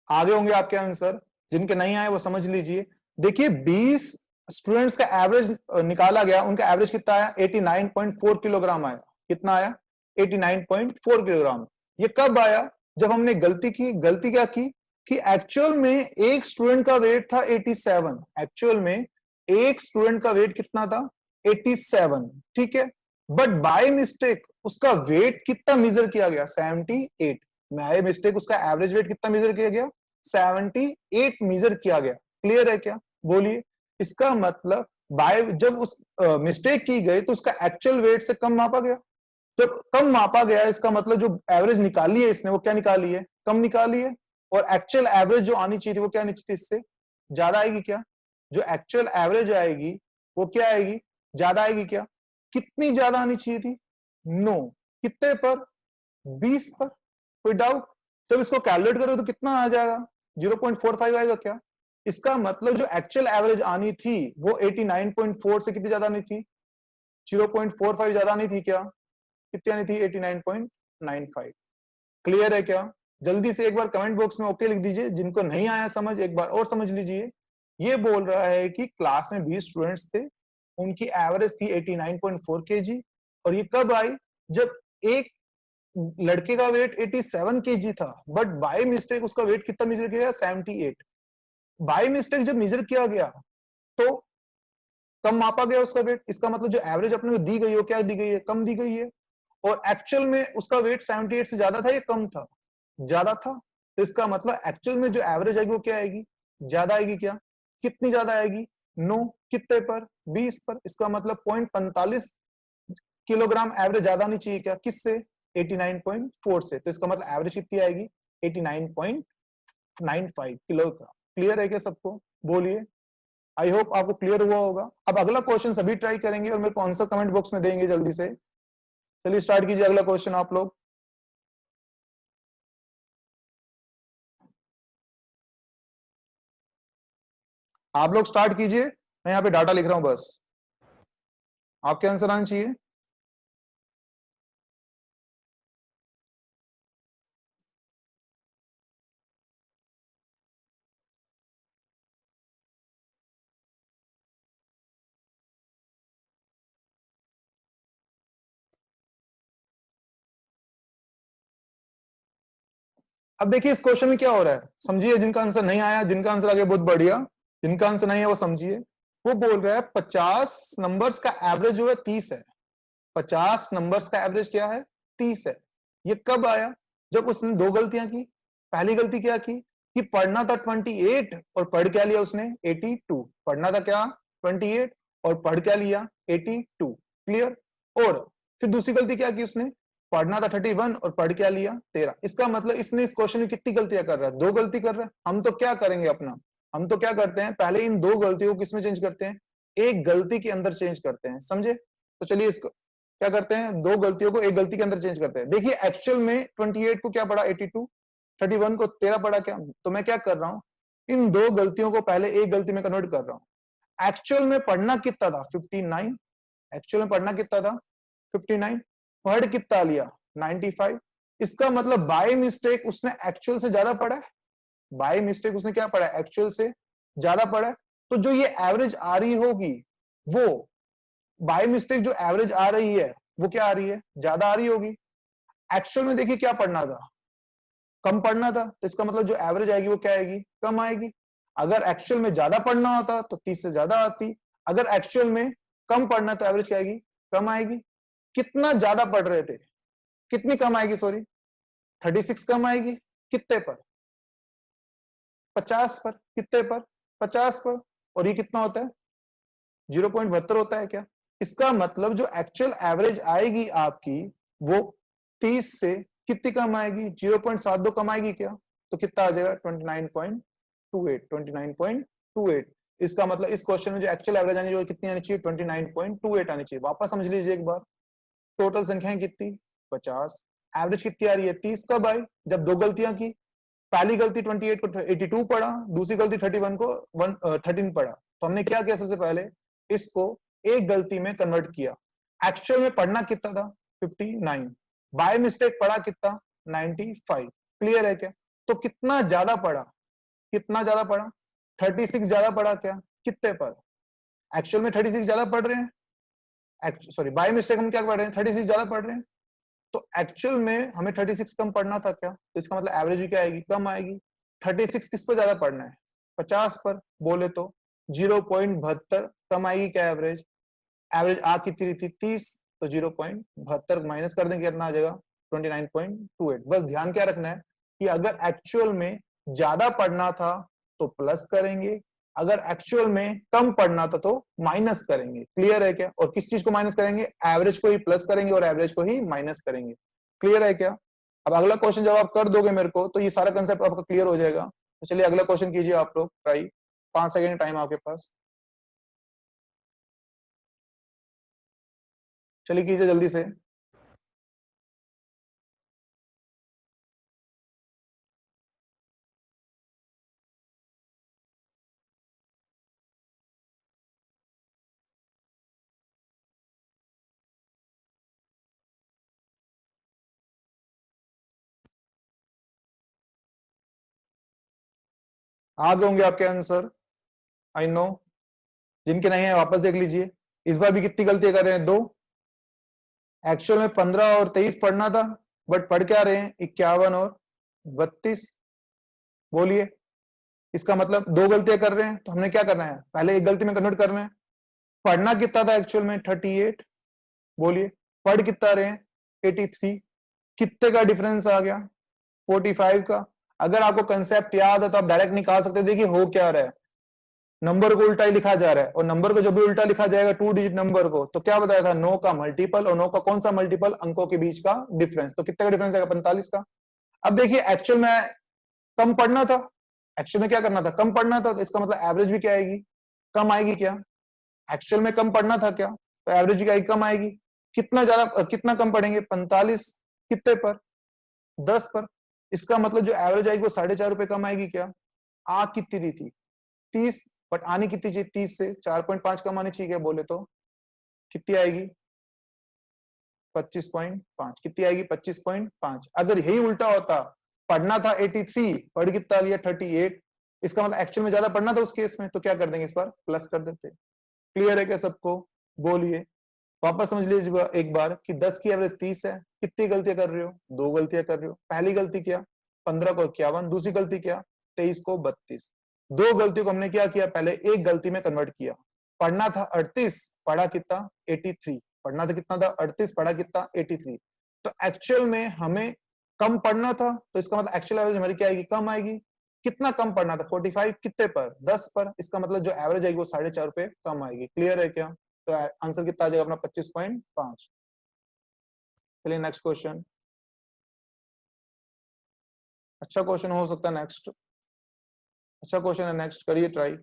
आगे होंगे आपके आंसर, जिनके नहीं आए वो समझ लीजिए। देखिए 20 स्टूडेंट्स का एवरेज निकाला गया, उनका एवरेज कितना आया, 89.4 किलोग्राम आया। कितना आया, 89.4 किलोग्राम। ये कब आया, जब हमने गलती की। गलती क्या की कि एक्चुअल में एक स्टूडेंट का वेट था 87। एक्चुअल में एक स्टूडेंट का वेट कितना था, 87। ठीक है, बट बाय मिस्टेक उसका वेट कितना मेजर किया गया, 78। बाय मिस्टेक उसका एवरेज वेट कितना मेजर किया गया, 78 मेजर किया गया। क्लियर है क्या, बोलिए। इसका मतलब बाय जब उस मिस्टेक की गई तो उसका एक्चुअल वेट से कम मापा गया। जब कम मापा गया, इसका मतलब जो एवरेज निकाली है इसने वो क्या निकाली है, कम निकाली है। और एक्चुअल एवरेज जो आनी चाहिए थी वो क्या आनी चाहिए थी, इससे ज्यादा आएगी क्या। जो एक्चुअल एवरेज आएगी वो क्या आएगी, ज्यादा आएगी क्या। कितनी ज्यादा आनी चाहिए थी, नो। कितने पर, 20 पर। कोई डाउट। जब इसको कैलकुलेट करो तो कितना आ जाएगा, 0.45 आएगा क्या। इसका मतलब जो एक्चुअल एवरेज आनी थी वो 89.4 से कितनी ज्यादा आनी थी, 0.45 ज्यादा आनी थी क्या। कितनी आनी थी, 89.95। क्लियर है क्या। जल्दी से एक बार कमेंट बॉक्स में ओके लिख दीजिए, जिनको नहीं आया समझ एक बार और समझ लीजिए। ये बोल रहा है कि क्लास में 20 स्टूडेंट्स थे, उनकी एवरेज थी 89.4 केजी। और ये कब आई, जब एक लड़के का वेट 87 केजी था, बट बाय मिस्टेक उसका वेट कितना मेजर किया गया, 78। बाय मिस्टेक जब मेजर किया गया तो कम मापा गया उसका वेट। इसका मतलब जो एवरेज अपने को दी गई है क्या दी गई है, कम दी गई है। और एक्चुअल में उसका वेट 78 से ज्यादा था या कम था, ज्यादा था। तो इसका मतलब एक्चुअल में जो एवरेज आएगी वो क्या आएगी, ज्यादा आएगी क्या। कितनी ज्यादा आएगी, नो। कितने पर, 20 पर। इसका मतलब 0.45 किलोग्राम एवरेज ज्यादा नहीं चाहिए क्या, किससे, 89.4 से। तो इसका मतलब एवरेज कितनी आएगी, 89.95 किलोग्राम। क्लियर है क्या सबको, बोलिए। आई होप आपको क्लियर हुआ होगा। अब अगला क्वेश्चन सभी ट्राई करेंगे और मेरे को आंसर कमेंट बॉक्स में देंगे जल्दी से। चलिए स्टार्ट कीजिए अगला क्वेश्चन आप लोग। आप लोग स्टार्ट कीजिए, मैं यहाँ पे डाटा लिख रहा हूं बस, आपके आंसर आने चाहिए। अब देखिए इस क्वेश्चन में क्या हो रहा है, समझिए। जिनका आंसर नहीं आया, जिनका आंसर आ गया बहुत बढ़िया, जिनका आंसर नहीं है वो समझिए। वो बोल रहा है 50 नंबर्स का एवरेज जो है 30 है। 50 नंबर्स का एवरेज क्या है, 30 है। ये कब आया, जब उसने दो गलतियां की। पहली गलती क्या की कि पढ़ना था 28 और पढ़ क्या लिया उसने 82। पढ़ना था क्या 28 और पढ़ क्या लिया 82। क्लियर। और फिर दूसरी गलती क्या की उसने, पढ़ना था 31 और पढ़ क्या लिया 13। इसका मतलब इसने इस क्वेश्चन में कितनी गलतियां कर रहा है, दो गलती कर रहा है। हम तो क्या करेंगे अपना, हम तो क्या करते हैं, पहले इन दो गलतियों को किसमें चेंज करते हैं, एक गलती के अंदर चेंज करते हैं, समझे। तो चलिए इसको क्या करते हैं, दो गलतियों को एक गलती के अंदर चेंज करते हैं। देखिए एक्चुअल में 28 को क्या पढ़ा 82, 31 को 13 पढ़ा क्या। तो मैं क्या कर रहा हूं, इन दो गलतियों को पहले एक गलती में कन्वर्ट कर रहा हूं। एक्चुअल में पढ़ना कितना था 59, एक्चुअल में पढ़ना कितना था 59, पढ़ कितना लिया 95। इसका मतलब बाय मिस्टेक उसने एक्चुअल से ज्यादा पढ़ा है, बाय मिस्टेक उसने क्या पढ़ा है, एक्चुअल से ज्यादा पढ़ा है। तो जो ये एवरेज आ रही होगी, वो बाय मिस्टेक जो एवरेज आ रही है वो क्या आ रही है, ज्यादा आ रही होगी। एक्चुअल में देखिए क्या पढ़ना था, कम पढ़ना था, तो इसका मतलब जो एवरेज आएगी वो क्या आएगी, कम आएगी। अगर एक्चुअल में ज्यादा पढ़ना होता तो 30 से ज्यादा आती। अगर एक्चुअल में कम पढ़ना तो एवरेज क्या आएगी, कम आएगी। कितना ज्यादा पढ़ रहे थे, कितनी कम आएगी, सॉरी 36 कम आएगी। कितने पर, 50 पर। कितने पर, 50 पर। और ये कितना होता है 0.72 होता है क्या। इसका मतलब जो एक्चुअल एवरेज आएगी आपकी वो 30 से कितनी कम आएगी, 0.72 कम आएगी क्या। तो कितना आ जाएगा 29.28, 29.28। इसका मतलब इस क्वेश्चन में जो एक्चुअल एवरेज आनी चाहिए कितनी आनी चाहिए, 29.28 आनी चाहिए। वापस समझ लीजिए एक बार, टोटल संख्याएं कितनी 50, एवरेज कितनी आ रही है 30। कब आई, जब दो गलतियां की। पहली गलती 28 को 82 पढ़ा, दूसरी गलती 31 को 13 पढ़ा। तो हमने क्या किया, सबसे पहले इसको एक गलती में कन्वर्ट किया। एक्चुअल में पढ़ना कितना था 59, बाय मिस्टेक पढ़ा कितना 95। क्लियर है क्या। तो कितना ज्यादा पढ़ा, कितना ज्यादा पढ़ा 36 ज्यादा पढ़ा क्या, कितने पर। एक्चुअल में 36 ज्यादा पढ़ रहे हैं, सॉरी बाय मिस्टेक हम क्या पढ़ रहे हैं 36 ज्यादा पढ़ रहे हैं। तो एक्चुअल में हमें 36 कम पढ़ना था क्या, तो इसका मतलब एवरेज भी क्या आएगी, कम आएगी। 36 किस पर ज्यादा पढ़ना है, 50 पर। बोले तो 0.72 कम आएगी क्या एवरेज। एवरेज आ कितनी थी 30, तो 0.72 माइनस कर देंगे कितना आ जाएगा 29.28। बस ध्यान क्या रखना है कि अगर एक्चुअल में ज्यादा पढ़ना था तो प्लस करेंगे, अगर एक्चुअल में कम पढ़ना था तो माइनस करेंगे। क्लियर है क्या। और किस चीज को माइनस करेंगे, एवरेज को ही प्लस करेंगे और एवरेज को ही माइनस करेंगे। क्लियर है क्या। अब अगला क्वेश्चन जब आप कर दोगे मेरे को तो ये सारा कंसेप्ट आपका क्लियर हो जाएगा। तो चलिए अगला क्वेश्चन कीजिए आप लोग ट्राई, 5 सेकेंड टाइम आपके पास, चलिए कीजिए जल्दी से। आ गए होंगे आपके आंसर, आई नो। जिनके नहीं है वापस देख लीजिए। इस बार भी कितनी गलतियां कर रहे हैं, दो। एक्चुअल में 15 और 23 पढ़ना था, बट पढ़ क्या रहे हैं 51 और 32। बोलिए, इसका मतलब दो गलतियां कर रहे हैं तो हमने क्या करना है, पहले एक गलती में कन्वर्ट करना है। पढ़ना कितना था एक्चुअल में 38, बोलिए पढ़ कितना रहे हैं 83। कितने का डिफरेंस आ गया 45 का। अगर आपको कंसेप्ट याद है तो आप डायरेक्ट निकाल सकते हैं। देखिए हो क्या रहा है, नंबर को उल्टा ही लिखा जा रहा है, और नंबर को जब भी उल्टा लिखा जाएगा 2 डिजिट नंबर को, तो क्या बताया था 9 का मल्टीपल, और 9 का कौन सा मल्टीपल, अंकों के बीच का डिफरेंस। तो कितने का डिफरेंस आएगा 45 का। अब देखिए एक्चुअल में कम पढ़ना था, एक्चुअल में क्या करना था, कम पढ़ना था, तो इसका मतलब एवरेज भी क्या आएगी, कम आएगी क्या। एक्चुअल में कम पढ़ना था क्या, तो एवरेज भी क्या आएगी, कम आएगी। कितना ज्यादा कितना कम पढ़ेंगे 45, कितने पर 10 पर। इसका मतलब जो एवरेज आएगी वो 4.5 रुपए कम आएगी क्या। आ कितनी दी थी 30, बट आनी कितनी चाहिए 30 से 4.5 कम आनी चाहिए क्या, बोले तो कितनी आएगी 25.5। कितनी आएगी 25.5। अगर यही उल्टा होता, पढ़ना था 83, पढ़ कितना लिया 38, इसका मतलब एक्चुअल में ज्यादा पढ़ना था उस केस में, तो क्या कर देंगे इस बार प्लस कर देते। क्लियर है क्या सबको। बोलिए, वापस समझ लीजिए एक बार कि 10 की एवरेज 30 है। कितनी गलतियां कर रहे हो, दो गलतियां कर रहे हो। पहली गलती क्या, 15 को 51, दूसरी गलती क्या, 23 को 32। दो गलतियों को हमने क्या किया, पहले एक गलती में कन्वर्ट किया। पढ़ना था 38, पढ़ा कितना 83। पढ़ना था कितना था 38, पढ़ा कितना 83। तो एक्चुअल में हमें कम पढ़ना था, तो इसका मतलब एक्चुअल एवरेज हमारी क्या आएगी, कम आएगी। कितना कम पढ़ना था, 45 कितने पर, 10 पर। इसका मतलब जो एवरेज आएगी वो 4.5 रुपए कम आएगी। क्लियर है क्या? तो आंसर कितना आ जाएगा अपना 25.5। चलिए नेक्स्ट क्वेश्चन। अच्छा क्वेश्चन हो सकता है नेक्स्ट, अच्छा क्वेश्चन है नेक्स्ट, करिए ट्राई।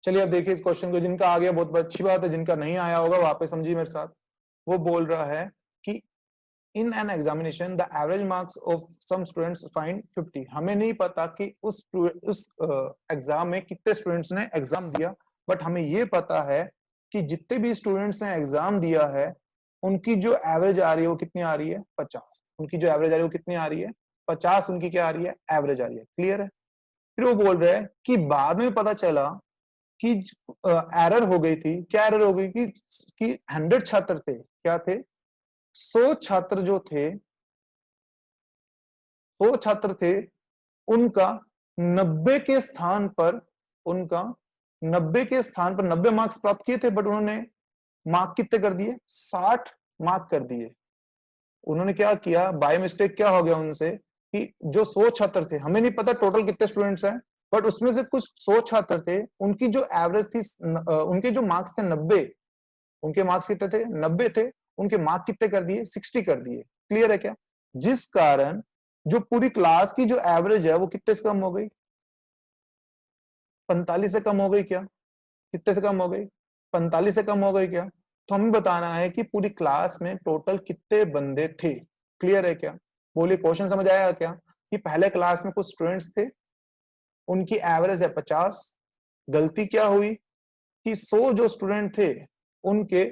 चलिए अब देखिए इस क्वेश्चन को, जिनका आ गया बहुत अच्छी बात है, जिनका नहीं आया होगा वहां पे समझिए मेरे साथ। वो बोल रहा है कि in an examination the average marks of some students find 50। हमें नहीं पता कि उस एग्जाम में कितने स्टूडेंट्स ने एग्जाम दिया, बट हमें ये पता है कि जितने भी स्टूडेंट्स ने एग्जाम दिया है उनकी जो एवरेज आ रही है वो कितनी आ रही है, 50। उनकी जो एवरेज आ रही है वो कितनी आ रही है, 50 उनकी क्या आ रही है, एवरेज आ रही है। क्लियर है? फिर वो बोल रहे हैं कि बाद में पता चला कि एरर हो गई थी। क्या एरर हो गई कि 100 छात्र थे, क्या थे, 100 छात्र जो थे, 100 छात्र थे, उनका 90 के स्थान पर, उनका 90 के स्थान पर 90 मार्क्स प्राप्त किए थे, बट उन्होंने मार्क कितने कर दिए, 60 मार्क कर दिए। उन्होंने क्या किया, बाय मिस्टेक क्या हो गया उनसे कि जो 100 छात्र थे, हमें नहीं पता टोटल कितने स्टूडेंट्स हैं, बट उसमें से कुछ 100 छात्र थे, उनकी जो एवरेज थी, उनके जो मार्क्स थे 90, उनके मार्क्स कितने थे, 90 थे, उनके मार्क कितने कर दिए, 60 कर दिए। क्लियर है क्या? जिस कारण जो पूरी क्लास की जो एवरेज है वो कितने से कम हो गई, 45 से कम हो गई क्या, कितने से कम हो गई, 45 से कम हो गई क्या? तो हमें बताना है कि पूरी क्लास में टोटल कितने बंदे थे। क्लियर है क्या? बोलिए, क्वेश्चन समझ आया क्या? कि पहले क्लास में कुछ स्टूडेंट्स थे, उनकी एवरेज है 50। गलती क्या हुई कि 100 जो स्टूडेंट थे उनके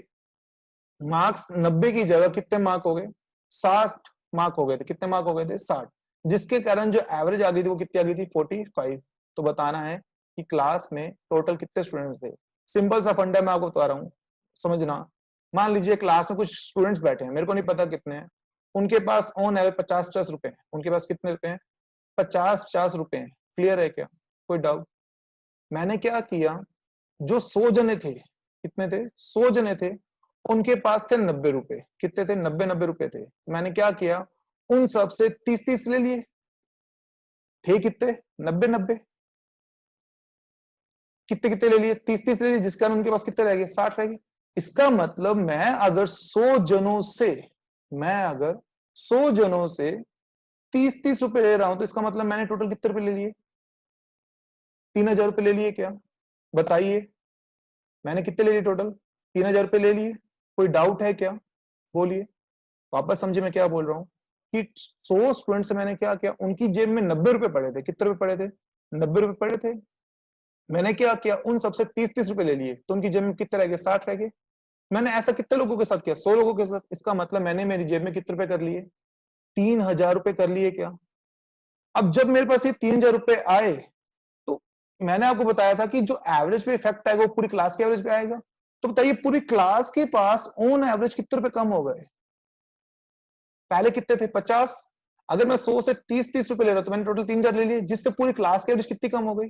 मार्क्स 90 की जगह कितने मार्क हो गए, 60 मार्क हो गए थे। कितने मार्क हो गए थे, 60। जिसके कारण जो एवरेज आ गई थी वो कितनी आ गई थी, 45। तो बताना है कि क्लास में टोटल कितने स्टूडेंट्स थे। सिंपल सा फंडा मैं आपको बता रहा हूँ, समझना। मान लीजिए क्लास में कुछ स्टूडेंट्स बैठे हैं, मेरे को नहीं पता कितने हैं, उनके पास ऑन एवरेज 50-50 रुपए हैं। उनके पास कितने रुपए हैं, 50-50 रुपए हैं। क्लियर है क्या? कोई डाउट? मैंने क्या किया, जो 100 जने थे, कितने थे, 100 जने थे, उनके पास थे 90 रुपए। कितने थे, 90-90 रुपए थे। मैंने क्या किया, उन सब से 30-30 ले लिए। थे कितने, 90-90, कितने कितने ले लिए, 30-30 ले लिए, जिस कारण उनके पास कितने रह गए, 60 रह गए। इसका मतलब मैं अगर 100 जनों से, मैं अगर 100 जनों से 30-30 रुपए ले रहा हूं, तो इसका मतलब मैंने टोटल कितने रुपए ले लिए, 3000 रुपए ले लिए क्या? बताइए, मैंने कितने ले लिए टोटल, 3000 रुपए ले लिए। कोई डाउट है क्या? बोलिए, वापस समझे मैं क्या बोल रहा हूँ कि 100 स्टूडेंट से मैंने क्या किया, उनकी जेब में 90 रुपए पड़े थे। कितने रुपए पड़े थे, 90 रुपए पड़े थे। मैंने क्या किया, उन सबसे 30-30 रुपए ले लिए, तो उनकी जेब में कितने रह गए, 60 रह गए। मैंने ऐसा कितने लोगों के साथ किया, 100 लोगों के साथ। इसका मतलब मैंने मेरी जेब में कितने रुपए कर लिए, 3000 रुपए कर लिए क्या? अब जब मेरे पास ये 3000 रुपए आए, तो मैंने आपको बताया था कि जो एवरेज पे इफेक्ट आएगा वो पूरी क्लास के एवरेज पे आएगा। तो बताइए, पूरी क्लास के पास ऑन एवरेज कितने रुपए कम हो गए? पहले कितने थे, 50। अगर मैं 100 से 30-30 रुपए ले रहा हूं, तो मैंने टोटल 3000 ले लिए, जिससे पूरी क्लास की एवरेज कितनी कम हो गई,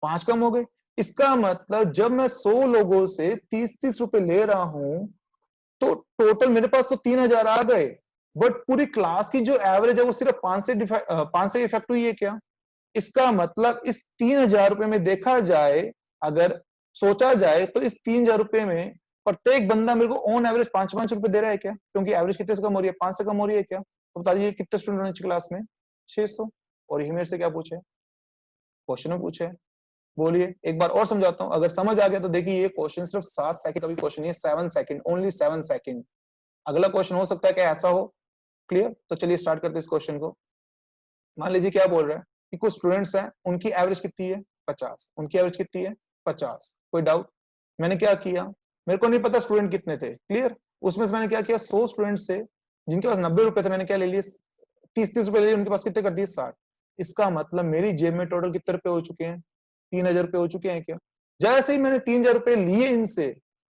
5 कम हो गई। इसका मतलब जब मैं 100 लोगों से 30-30 रुपए ले रहा हूं, तो टोटल मेरे पास तो 3000 आ गए, बट पूरी क्लास की जो एवरेज है वो सिर्फ 5 से इफेक्ट हुई है क्या? इसका मतलब इस 3000 रुपए में देखा जाए अगर सोचा जाए तो इस 3,000 रुपए में प्रत्येक बंदा मेरे को ऑन एवरेज 5-5 रुपए दे रहा है क्या? क्योंकि एवरेज कितने से कम हो रही है? 5 से कम हो रही है क्या? तो बता दीजिए कितने स्टूडेंट होने चाहिए क्लास में? 600। और ये मेरे से क्या पूछे? क्वेश्चन में पूछे। बोलिए, एक बार और समझाता हूँ। अगर समझ आ गया तो देखिए, ये क्वेश्चन सिर्फ 7 सेकंड का भी क्वेश्चन नहीं है, 7 सेकंड, ओनली 7 सेकंड। अगला क्वेश्चन हो सकता है कि ऐसा हो। क्लियर? तो चलिए स्टार्ट करते हैं इस क्वेश्चन को। मान लीजिए क्या बोल रहा है कि कुछ स्टूडेंट्स हैं, उनकी एवरेज कितनी है? 50। उनकी एवरेज कितनी है? 50। कोई डाउट? मैंने क्या किया, मेरे को नहीं पता स्टूडेंट कितने थे। क्लियर? उसमें से मैंने क्या किया, 100 स्टूडेंट से जिनके पास 90 रुपए थे, मैंने क्या ले लिए? 30-30 रुपए ले लिए। उनके पास कितने कर दिए? 60। इसका मतलब मेरी जेब में टोटल कितने रुपए हो चुके हैं? 3,000 रुपए हो चुके हैं क्या? जैसे ही मैंने 3,000 रुपए लिए इनसे,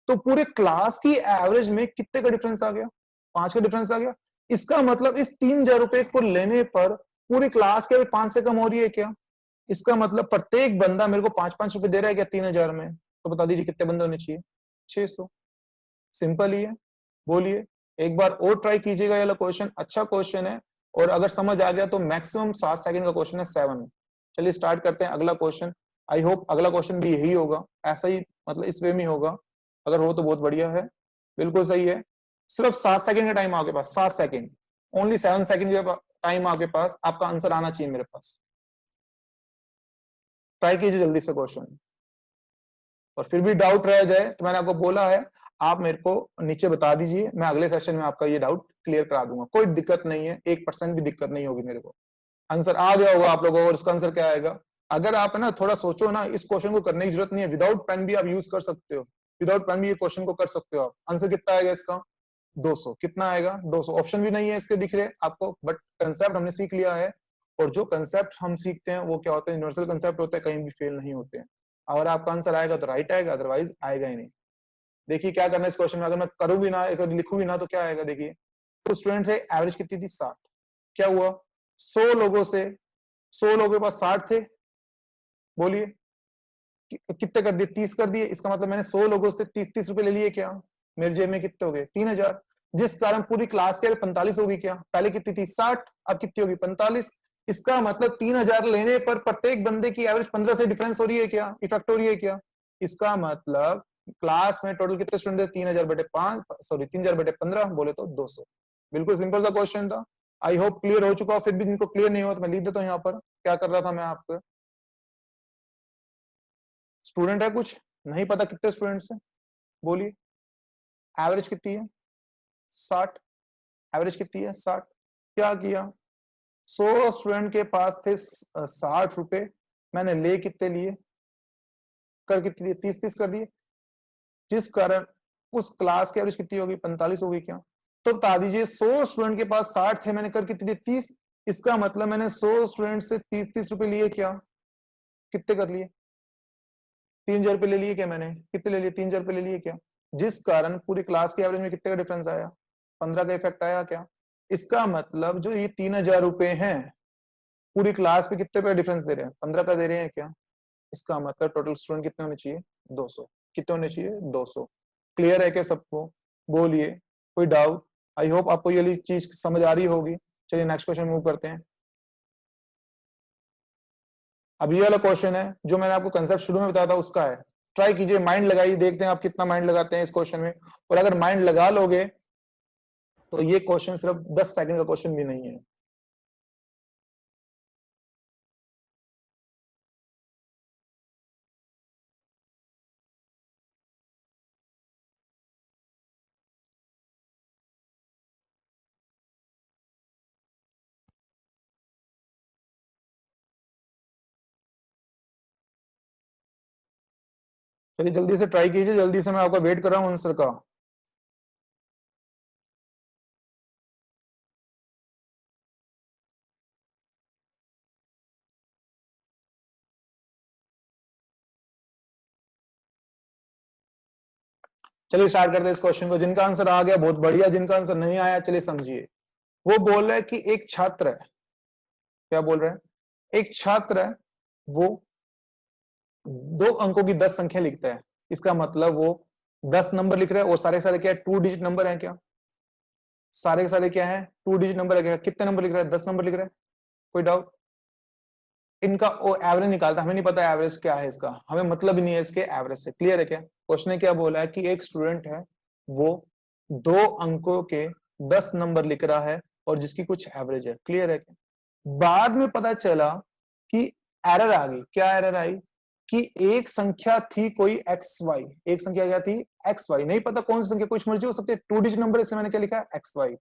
तो पूरे क्लास की एवरेज में कितने का डिफरेंस आ गया? 5 का डिफरेंस आ गया। इसका मतलब इस 3,000 रुपए को लेने पर पूरी क्लास के 5 से कम हो रही है क्या? इसका मतलब प्रत्येक बंदा मेरे को 5-5 रुपए दे रहा है क्या 3,000 में? तो बता दीजिए कितने बंदे होने चाहिए? 600। सिंपल ही है। बोलिए, एक बार और ट्राई कीजिएगा। ये वाला क्वेश्चन अच्छा क्वेश्चन है, और अगर समझ आ गया तो मैक्सिमम 7 सेकंड का क्वेश्चन है, 7। चलिए स्टार्ट करते हैं अगला क्वेश्चन। आई होप अगला क्वेश्चन भी यही होगा, ऐसा ही मतलब इस वे में होगा। अगर हो तो बहुत बढ़िया है, बिल्कुल सही है। सिर्फ 7 सेकंड का टाइम आपके पास, 7 सेकंड, ओनली 7 सेकंड का टाइम आपके पास। आपका आंसर आना चाहिए मेरे पास। ट्राई कीजिए जल्दी से क्वेश्चन, और फिर भी डाउट रह जाए तो मैंने आपको बोला है, आप मेरे को नीचे बता दीजिए, मैं अगले सेशन में आपका ये डाउट क्लियर करा दूंगा। कोई दिक्कत नहीं है, 1% भी दिक्कत नहीं होगी मेरे को। आंसर आ गया होगा आप लोगों को, और इसका आंसर क्या आएगा? अगर आप है ना थोड़ा सोचो ना, इस क्वेश्चन को करने की जरूरत नहीं है, विदाउट पेन भी आप यूज कर सकते हो। विदाउट पेन भी ये क्वेश्चन को कर सकते हो आप। आंसर कितना आएगा इसका? 200। कितना आएगा? 200। ऑप्शन भी नहीं है इसके दिख रहे आपको, बट कंसेप्ट हमने सीख लिया है। और जो कंसेप्ट हम सीखते हैं वो क्या होता है? यूनिवर्सल कंसेप्ट होता है, कहीं भी फेल नहीं होते हैं। अगर आपका आंसर आएगा तो राइट आएगा, अदरवाइज आएगा ही नहीं। देखिए क्या करना है इस क्वेश्चन में, अगर मैं करूँ भी ना, अगर लिखूं भी ना, तो क्या आएगा? देखिए, तो स्टूडेंट है, एवरेज कितनी थी? 60। क्या हुआ? 100 लोगों से, 100 लोगों के पास 60 थे। बोलिए, कितने कर दिए? 30 कर दिए। इसका मतलब मैंने 100 लोगों से 30-30 रुपए ले लिए क्या? मेरे जेब में कितने हो गए? 3,000। जिस कारण पूरी क्लास के 45 होगी क्या? पहले कितनी थी? 60, अब कितनी होगी? 45। इसका मतलब 3,000 लेने पर प्रत्येक बंदे की एवरेज 15 से डिफरेंस हो रही है क्या? इफेक्ट हो रही है क्या? इसका मतलब क्लास में टोटल कितने स्टूडेंट थे? 3,000 बटे 5, सॉरी 3,000 बटे 15, बोले तो 200। बिल्कुल सिंपल सा क्वेश्चन था। आई होप क्लियर हो चुका हो। फिर भी जिनको क्लियर नहीं हुआ तो मैं लिख देता हूँ यहाँ पर क्या कर रहा था मैं आपको। स्टूडेंट है कुछ नहीं पता कितने स्टूडेंट्स हैं? बोलिए, एवरेज कितनी है? 60। एवरेज कितनी है? 60। क्या किया, 100 स्टूडेंट के पास थे 60 रुपए, मैंने ले कितने लिए? कर कितनी दिए? 30-30 कर दिए। जिस कारण उस क्लास की एवरेज कितनी होगी? 45 होगी क्या? तो बता दीजिए, 100 स्टूडेंट के पास 60 थे, मैंने कर कितनी दिए? 30। इसका मतलब मैंने 100 स्टूडेंट से 30-30 रुपए लिए क्या? कितने कर लिए? 3,000 रुपए ले लिए क्या? मैंने कितने ले लिए? 3,000 रुपए ले लिए क्या? जिस कारण पूरी क्लास के एवरेज में कितने का डिफरेंस आया? 15 का इफेक्ट आया क्या? इसका मतलब जो ये 3,000 रुपए हैं, पूरी क्लास पे कितने का डिफरेंस दे रहे हैं? 15 का दे रहे हैं क्या? इसका मतलब टोटल स्टूडेंट कितने होने चाहिए? 200। कितने होने चाहिए? 200। क्लियर है क्या सबको? बोलिए, कोई डाउट? आई होप आपको ये चीज समझ आ रही होगी। चलिए नेक्स्ट क्वेश्चन मूव करते हैं। अब ये वाला क्वेश्चन है जो मैंने आपको कंसेप्ट शुरू में बताया था, उसका है। ट्राई कीजिए, माइंड लगाइए, देखते हैं आप कितना माइंड लगाते हैं इस क्वेश्चन में। और अगर माइंड लगा लोगे तो ये क्वेश्चन सिर्फ 10 सेकंड का क्वेश्चन भी नहीं है। चलिए जल्दी से ट्राई कीजिए, जल्दी से, मैं आपका वेट कर रहा हूँ आंसर का। चलिए स्टार्ट करते हैं इस क्वेश्चन को। जिनका आंसर आ गया बहुत बढ़िया, जिनका आंसर नहीं आया चलिए समझिए। वो बोल रहा है कि एक छात्र है, क्या बोल रहा है? एक छात्र है, वो 2 अंकों की 10 संख्या लिखता है। इसका मतलब वो 10 नंबर लिख रहा है, और सारे सारे क्या है? 2 डिजिट नंबर है क्या? सारे के सारे क्या है? 2 डिजिट नंबर है क्या? कितने नंबर लिख रहा है? 10 नंबर लिख रहा है। कोई डाउट? इनका वो एवरेज निकालता, हमें नहीं पता एवरेज क्या है इसका, हमें मतलब ही नहीं है इसके एवरेज से। क्लियर है क्या? क्वेश्चन ने क्या बोला है कि एक स्टूडेंट है, वो 2 अंकों के 10 नंबर लिख रहा है और जिसकी कुछ एवरेज है। क्लियर है क्या? बाद में पता चला कि एरर आ गई। क्या एरर आई? कि एक संख्या थी कोई एक्स वाई, एक संख्या क्या थी? X Y. नहीं पता कौन सी संख्या, कुछ मर्जी हो सकती है, 2 डिजिट नंबर, इसमें मैंने क्या लिखा है? X Y.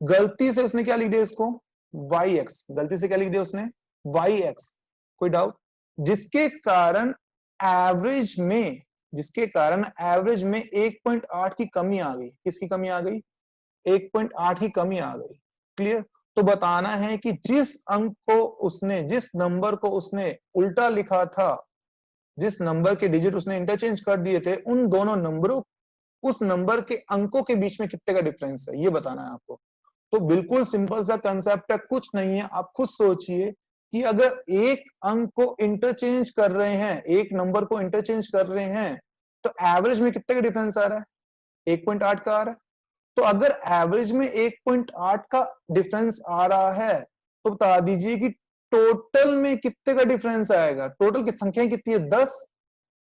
गलती से उसने क्या लिख दिया इसको? Y X. गलती से क्या लिख दिया उसने? Y X. कोई डाउट? जिसके कारण एवरेज में, जिसके कारण एवरेज में 1.8 की कमी आ गई। किसकी कमी आ गई? 1.8 की कमी आ गई। क्लियर? तो बताना है कि जिस अंक को उसने, जिस नंबर को उसने उल्टा लिखा था, जिस नंबर के डिजिट उसने इंटरचेंज कर दिए थे, उन दोनों नंबरों, उस नंबर के अंकों के बीच में कितने का डिफरेंस है, ये बताना है आपको। तो बिल्कुल सिंपल सा कंसेप्ट है, कुछ नहीं है। आप खुद सोचिए कि अगर एक अंक को इंटरचेंज कर रहे हैं, एक नंबर को इंटरचेंज कर रहे हैं, तो एवरेज में कितने का डिफरेंस आ रहा है? 1.8 का आ रहा है। तो अगर एवरेज में 1.8 का डिफरेंस आ रहा है, तो बता दीजिए कि टोटल में कितने का डिफरेंस आएगा? टोटल की संख्या कितनी है? 10।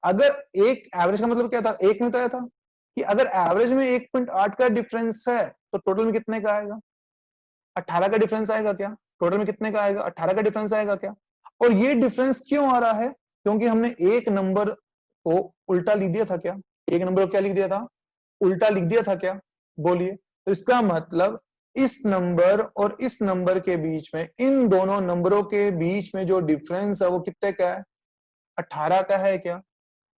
अगर एक एवरेज का मतलब क्या था? एक में तो आया था कि अगर एवरेज में 1.8 का डिफरेंस है तो टोटल में कितने का आएगा? 18 का डिफरेंस आएगा क्या? टोटल में कितने का आएगा? 18 का डिफरेंस आएगा क्या? और ये डिफरेंस क्यों आ रहा है? क्योंकि हमने एक नंबर को उल्टा लिख दिया था। क्या एक नंबर को क्या लिख दिया था? उल्टा लिख दिया था क्या? बोलिए। तो इसका मतलब इस नंबर और इस नंबर के बीच में, इन दोनों नंबरों के बीच में जो डिफरेंस है वो कितने का है? 18 का है क्या?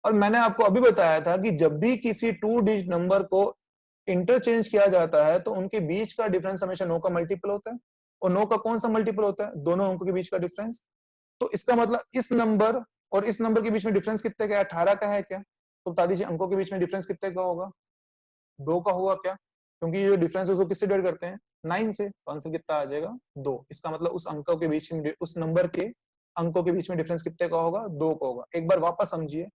और मैंने आपको अभी बताया था कि जब भी किसी 2 डिजिट नंबर को इंटरचेंज किया जाता है तो उनके बीच का डिफरेंस हमेशा 9 का मल्टीपल होता है। और 9 का कौन सा मल्टीपल होता है? दोनों अंकों के बीच का डिफरेंस। तो इसका मतलब इस नंबर और इस नंबर के बीच में डिफरेंस कितने का है? 18 का है क्या? तो बता दीजिए अंकों के बीच में डिफरेंस कितने का होगा? 2 का होगा क्या? क्योंकि ये डिफरेंस उसको किससे डिवाइड करते हैं? 9 से। तो आंसर कितना आ जाएगा? 2। इसका मतलब उस अंकों के बीच में, उस नंबर के अंकों के बीच में डिफरेंस कितने का होगा? 2 का होगा। एक बार वापस समझिए,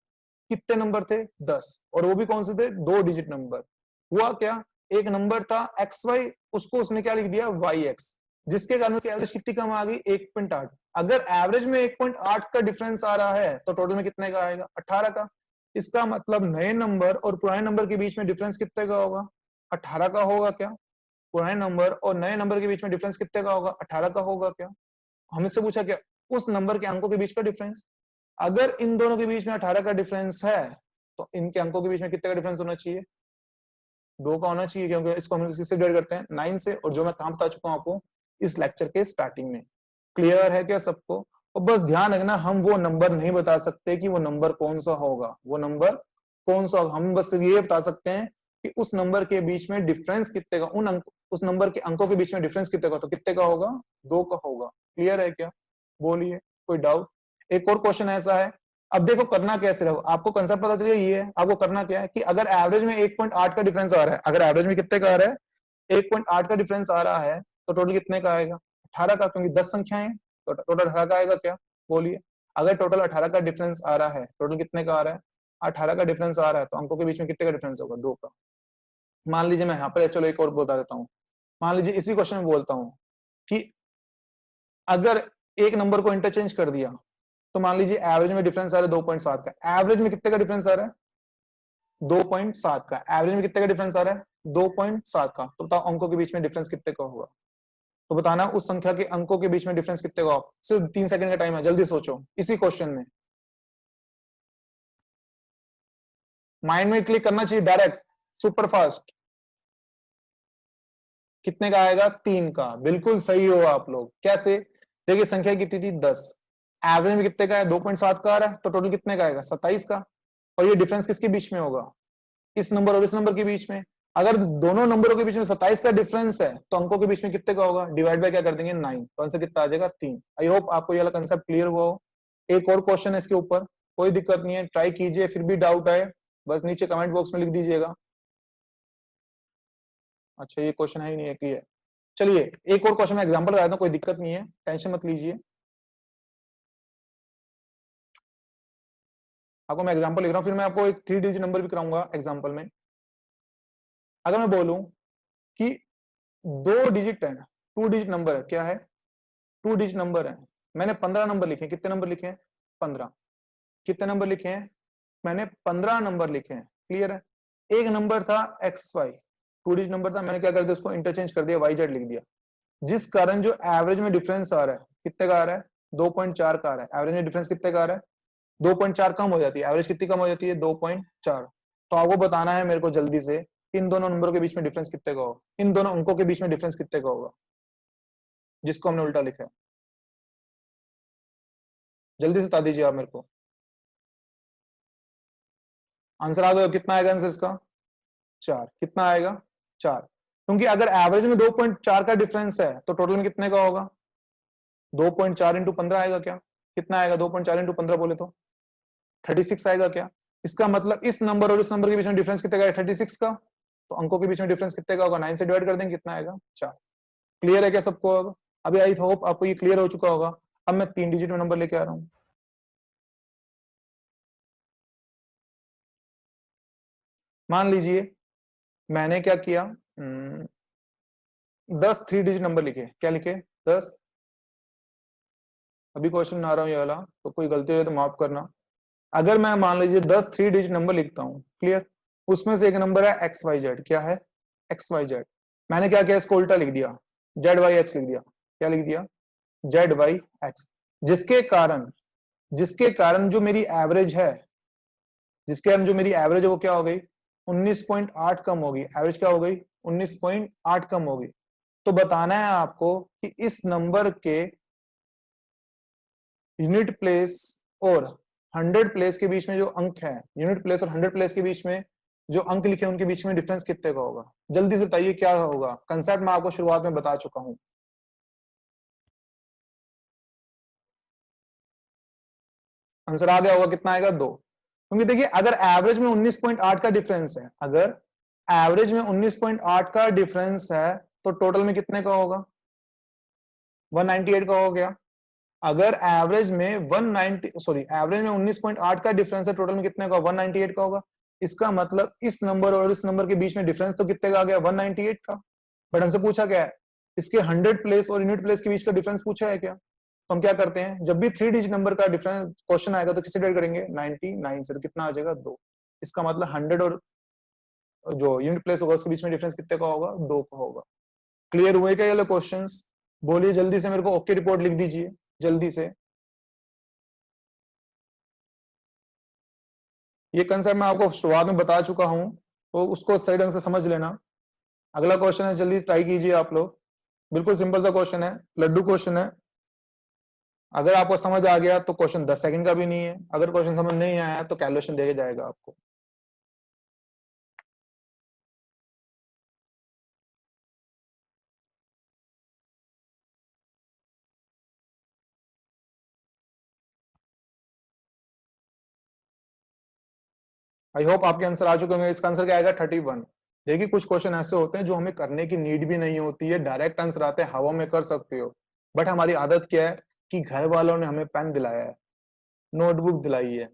कितने नंबर थे? 10। और वो भी कौन से थे? 2 डिजिट नंबर। हुआ क्या? एक नंबर था एक्स वाई, उसको उसने क्या लिख दिया? वाई एक्स, जिसके कारण उसकी एवरेज कितनी कम आ गई? 1.8। अगर एवरेज में 1.8 का डिफरेंस आ रहा है तो टोटल में कितने का आएगा? 18 का। इसका मतलब नए नंबर और पुराने नंबर के बीच में डिफरेंस कितने का होगा? 18 का होगा क्या? पुराने नंबर और नए नंबर के बीच में डिफरेंस कितने का होगा? 18 का होगा क्या? हमसे पूछा क्या? उस नंबर के अंकों के बीच का डिफरेंस। अगर इन दोनों के बीच में 18 का डिफरेंस है तो इनके अंकों के बीच में कितने का डिफरेंस होना चाहिए? 2 का होना चाहिए, क्योंकि इसको हम किससे डिवाइड करते हैं? 9 से। और जो मैं काम बता चुका हूं आपको इस लेक्चर के स्टार्टिंग में। क्लियर है क्या सबको? और बस ध्यान रखना, हम वो नंबर नहीं बता सकते कि वो नंबर कौन सा होगा, वो नंबर कौन सा होगा। हम बस ये बता सकते हैं कि उस नंबर के बीच में डिफरेंस कितने का, उन अंक, उस नंबर के अंकों के बीच में डिफरेंस कितने का, तो कितने का होगा? 2 का होगा। क्लियर है क्या? बोलिए, कोई डाउट? एक और क्वेश्चन ऐसा है। अब देखो करना कैसे रहो, आपको कंसेप्ट पता चलिए। ये है, आपको करना क्या है कि अगर एवरेज में 1.8 का डिफरेंस आ रहा है, अगर एवरेज में कितने का आ रहा है? 1.8 का डिफरेंस आ रहा है, तो टोटल कितने का आएगा? 18 का, क्योंकि 10 संख्याएं हैं, तो टोटल 18 का आएगा क्या? बोलिए। अगर टोटल 18 का डिफरेंस आ रहा है, टोटल कितने का आ रहा है? 18 का डिफरेंस आ रहा है, तो अंकों के बीच में कितने का डिफरेंस होगा? 2 का। मान लीजिए मैं यहाँ पर, चलो एक और बता देता हूँ। मान लीजिए इसी क्वेश्चन में बोलता हूँ कि अगर एक नंबर को इंटरचेंज कर दिया, तो मान लीजिए एवरेज में डिफरेंस आ रहा है 2.7 का। एवरेज में कितने का डिफरेंस आ रहा है? 2.7 का। एवरेज में कितने का डिफरेंस आ रहा है? 2.7 का। तो बताओ अंकों के बीच में डिफरेंस कितने का होगा? तो बताना उस संख्या के अंकों के बीच में डिफरेंस कितने का होगा। सिर्फ 3 सेकंड का टाइम है, जल्दी सोचो इसी क्वेश्चन में। माइंड में क्लिक करना चाहिए डायरेक्ट, सुपर फास्ट। कितने का आएगा? 3 का। बिल्कुल सही हो आप लोग। कैसे? देखिए संख्या कितनी थी? 10। एवरेज में कितने का है? 2.7 का आ रहा है, तो टोटल कितने का आएगा? 27 का। और ये डिफरेंस किसके बीच में होगा? इस नंबर और इस नंबर के बीच में। अगर दोनों नंबरों के बीच में 27 का डिफरेंस है, तो अंकों के बीच में कितने का होगा? डिवाइड बाय क्या कर देंगे? 9। तो आंसर कितना आ जाएगा? 3। आई होप आपको ये वाला कंसेप्ट क्लियर हुआ हो। एक और क्वेश्चन है इसके ऊपर, कोई दिक्कत नहीं है, ट्राई कीजिए। फिर भी डाउट आए बस नीचे कमेंट बॉक्स में लिख दीजिएगा। अच्छा ये क्वेश्चन है ही नहीं है कि है। चलिए एक और क्वेश्चन में एग्जांपल लगाता हूं, कोई दिक्कत नहीं है, टेंशन मत लीजिए। आपको मैं एग्जांपल लिख रहा हूं, फिर मैं आपको एक 3 डिजिट नंबर भी कराऊंगा एग्जांपल में। अगर मैं बोलूं कि 2 डिजिट है, 2 डिजिट नंबर है, क्या है? 2 डिजिट नंबर है, मैंने 15 नंबर लिखे। कितने नंबर लिखे हैं? 15। कितने नंबर लिखे हैं? मैंने 15 नंबर लिखे हैं। क्लियर है? एक नंबर था एक्स वाई, 2 डिजिट नंबर था, मैंने क्या कर दिया, उसको इंटरचेंज कर दिया, वाई जेड लिख दिया, जिस कारण जो एवरेज में डिफरेंस आ रहा है, कितने का आ रहा है? 2.4 का आ रहा है। एवरेज में डिफरेंस कितने का आ रहा है? 2.4 कम हो जाती है। एवरेज कितनी कम हो जाती है? 2.4। तो आपको बताना है मेरे को जल्दी से, इन दोनों नंबरों के बीच में डिफरेंस कितने का होगा, इन दोनों अंकों के बीच में डिफरेंस कितने का होगा, जिसको हमने उल्टा लिखा है। जल्दी से बता दीजिए आप मेरे को। आंसर आ गया? कितना आएगा आंसर इसका? 4। कितना आएगा? 4। क्योंकि अगर एवरेज में 2.4 का डिफरेंस है तो टोटल में कितने का होगा? 2.4 इंटू 15 आएगा क्या? कितना आएगा? 2.4 इंटू 15 बोले तो 36 आएगा क्या? इसका मतलब इस नंबर और इस नंबर के बीच में डिफरेंस कितने का है? 36 का। तो अंकों के बीच में डिफरेंस कितने का होगा? 9 से डिवाइड कर देंगे, कितना आएगा? 4। क्लियर है क्या सबको? अब अभी आई होप आपको ये क्लियर हो चुका होगा। अब मैं 3 डिजिट में नंबर लेके आ रहा हूं। मान लीजिए मैंने क्या किया, 10 3 डिजिट नंबर लिखे। क्या लिखे? 10। अभी क्वेश्चन आ रहा हूं ये वाला, तो कोई गलती हो तो माफ करना। अगर मैं मान लीजिए 10 3 डिजिट नंबर लिखता हूं, क्लियर, उसमें से एक नंबर है एक्स वाई जेड। क्या है? X Y Z. मैंने क्या किया, इसको उल्टा लिख दिया, जेड वाई एक्स लिख दिया। क्या लिख दिया? Z Y X. जिसके कारण जिसके कारण जो मेरी एवरेज है, जिसके कारण जो मेरी एवरेज है वो क्या हो गई? 19.8 कम होगी। एवरेज क्या हो गई? 19.8 कम होगी। तो बताना है आपको कि इस नंबर के यूनिट प्लेस और 100 प्लेस के बीच में जो अंक है, यूनिट प्लेस और 100 प्लेस के बीच में जो अंक लिखे उनके बीच में डिफरेंस कितने का होगा? जल्दी से बताइए क्या होगा। कंसेप्ट मैं आपको शुरुआत में बता चुका हूं। आंसर आ गया होगा। कितना आएगा? 2। क्योंकि देखिए अगर एवरेज में 19.8 का डिफरेंस है, अगर एवरेज में 19.8 का डिफरेंस है तो टोटल में कितने का होगा? 198 का हो गया। अगर एवरेज में 190 सॉरी एवरेज में 19.8 का डिफरेंस है, टोटल में कितने का? 198 का होगा। इसका मतलब इस नंबर और इस नंबर के बीच में डिफरेंस तो कितने का आ गया? 198 का। बट हमसे पूछा क्या है? इसके 100 प्लेस और यूनिट प्लेस के बीच का डिफरेंस पूछा है क्या? तो हम क्या करते हैं, जब भी 3 डिजिट नंबर का डिफरेंस क्वेश्चन आएगा तो किससे डिवाइड करेंगे? 99 से। तो कितना आ जाएगा? 2। इसका मतलब 100 और जो यूनिट प्लेस होगा उसके बीच में डिफरेंस कितने का होगा? 2 का होगा। क्लियर हुए क्या ये वाले क्वेश्चंस? बोलिए जल्दी से मेरे को ओके रिपोर्ट लिख दीजिए जल्दी से। ये कंसेप्ट मैं आपको शुरुआत में बता चुका हूं, तो उसको सही ढंग से समझ लेना। अगला क्वेश्चन है, जल्दी ट्राई कीजिए आप लोग। बिल्कुल सिंपल सा क्वेश्चन है, लड्डू क्वेश्चन है। अगर आपको समझ आ गया तो क्वेश्चन 10 सेकंड का भी नहीं है, अगर क्वेश्चन समझ नहीं आया तो कैलकुलेशन देके जाएगा आपको। आई होप आपके आंसर आ चुके होंगे। इसका आंसर क्या आएगा? 31। देखिए कुछ क्वेश्चन ऐसे होते हैं जो हमें करने की नीड भी नहीं होती है, डायरेक्ट आंसर आते हैं, हवा में कर सकते हो। बट हमारी आदत क्या है कि घर वालों ने हमें पेन दिलाया है, नोटबुक दिलाई है,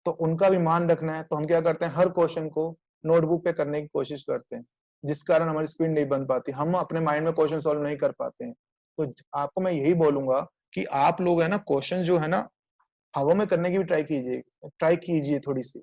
तो उनका भी मान रखना है। तो हम क्या करते हैं, हर क्वेश्चन को नोटबुक पे करने की कोशिश करते हैं, जिस कारण हमारी स्पीड नहीं बन पाती, हम अपने माइंड में क्वेश्चन सॉल्व नहीं कर पाते हैं। तो आपको मैं यही बोलूंगा कि आप लोग है ना, क्वेश्चन जो है ना, हवा में करने की भी ट्राई कीजिए थोड़ी सी।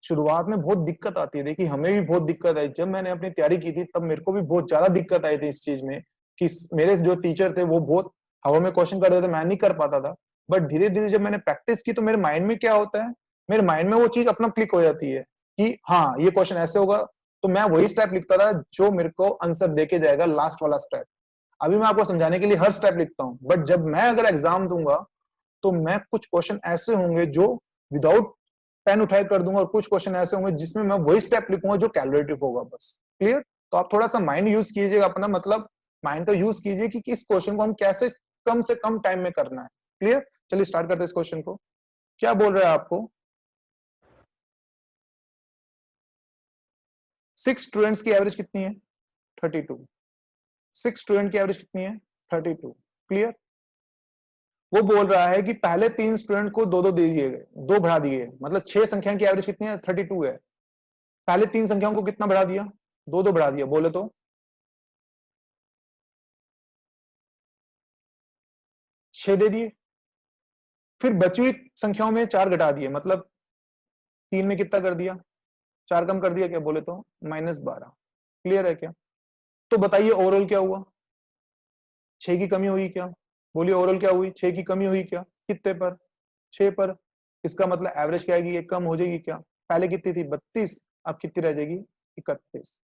शुरुआत में बहुत दिक्कत आती है, देखिए हमें भी बहुत दिक्कत आई। जब मैंने अपनी तैयारी की थी तब मेरे को भी बहुत ज्यादा दिक्कत आई थी इस चीज में, कि मेरे जो टीचर थे वो बहुत हवा में क्वेश्चन करते थे, मैं नहीं कर पाता था। बट धीरे धीरे जब मैंने प्रैक्टिस की तो मेरे माइंड में क्या होता है, मेरे माइंड में वो चीज अपना क्लिक हो जाती है कि हाँ ये क्वेश्चन ऐसे होगा। तो मैं वही स्टेप लिखता था जो मेरे को आंसर देके जाएगा, लास्ट वाला स्टेप। अभी मैं आपको समझाने के लिए हर स्टेप लिखता हूँ, बट जब मैं अगर एग्जाम दूंगा तो मैं कुछ क्वेश्चन ऐसे होंगे जो विदाउट पेन उठाए कर दूंगा, और कुछ क्वेश्चन ऐसे होंगे जिसमें मैं वही स्टेप लिखूंगा जो कैलकुलेटिव होगा बस। क्लियर? तो आप थोड़ा सा माइंड यूज कीजिएगा अपना, मतलब माइंड का यूज कीजिए कि इस क्वेश्चन को हम कैसे कम से कम टाइम में करना है। क्लियर? चलिए स्टार्ट करते हैं इस क्वेश्चन को। क्या बोल रहा है आपको? 6 स्टूडेंट्स की एवरेज कितनी है? 32। 6 स्टूडेंट की एवरेज कितनी है? 32। क्लियर? वो बोल रहा है कि पहले 3 स्टूडेंट को दो दो दे दिए गए, 2 बढ़ा दिए गए, मतलब 6 संख्या की एवरेज कितनी है? 32 है। पहले 3 संख्याओं को कितना बढ़ा दिया? 2 2 बढ़ा दिया, बोले तो? 6 दे दिए, फिर बची हुई संख्याओं में 4 घटा दिए, मतलब 3 में कितना कर दिया, 4 कम कर दिया क्या बोले तो -12। क्लियर है क्या? तो बताइए ओवरऑल क्या हुआ, 6 की कमी हुई क्या? बोलिए ओवरऑल क्या हुई, 6 की कमी हुई क्या? कितने पर? 6 पर। इसका मतलब एवरेज क्या आएगी, ये कम हो जाएगी क्या? पहले कितनी थी 32, अब कितनी रह जाएगी 31।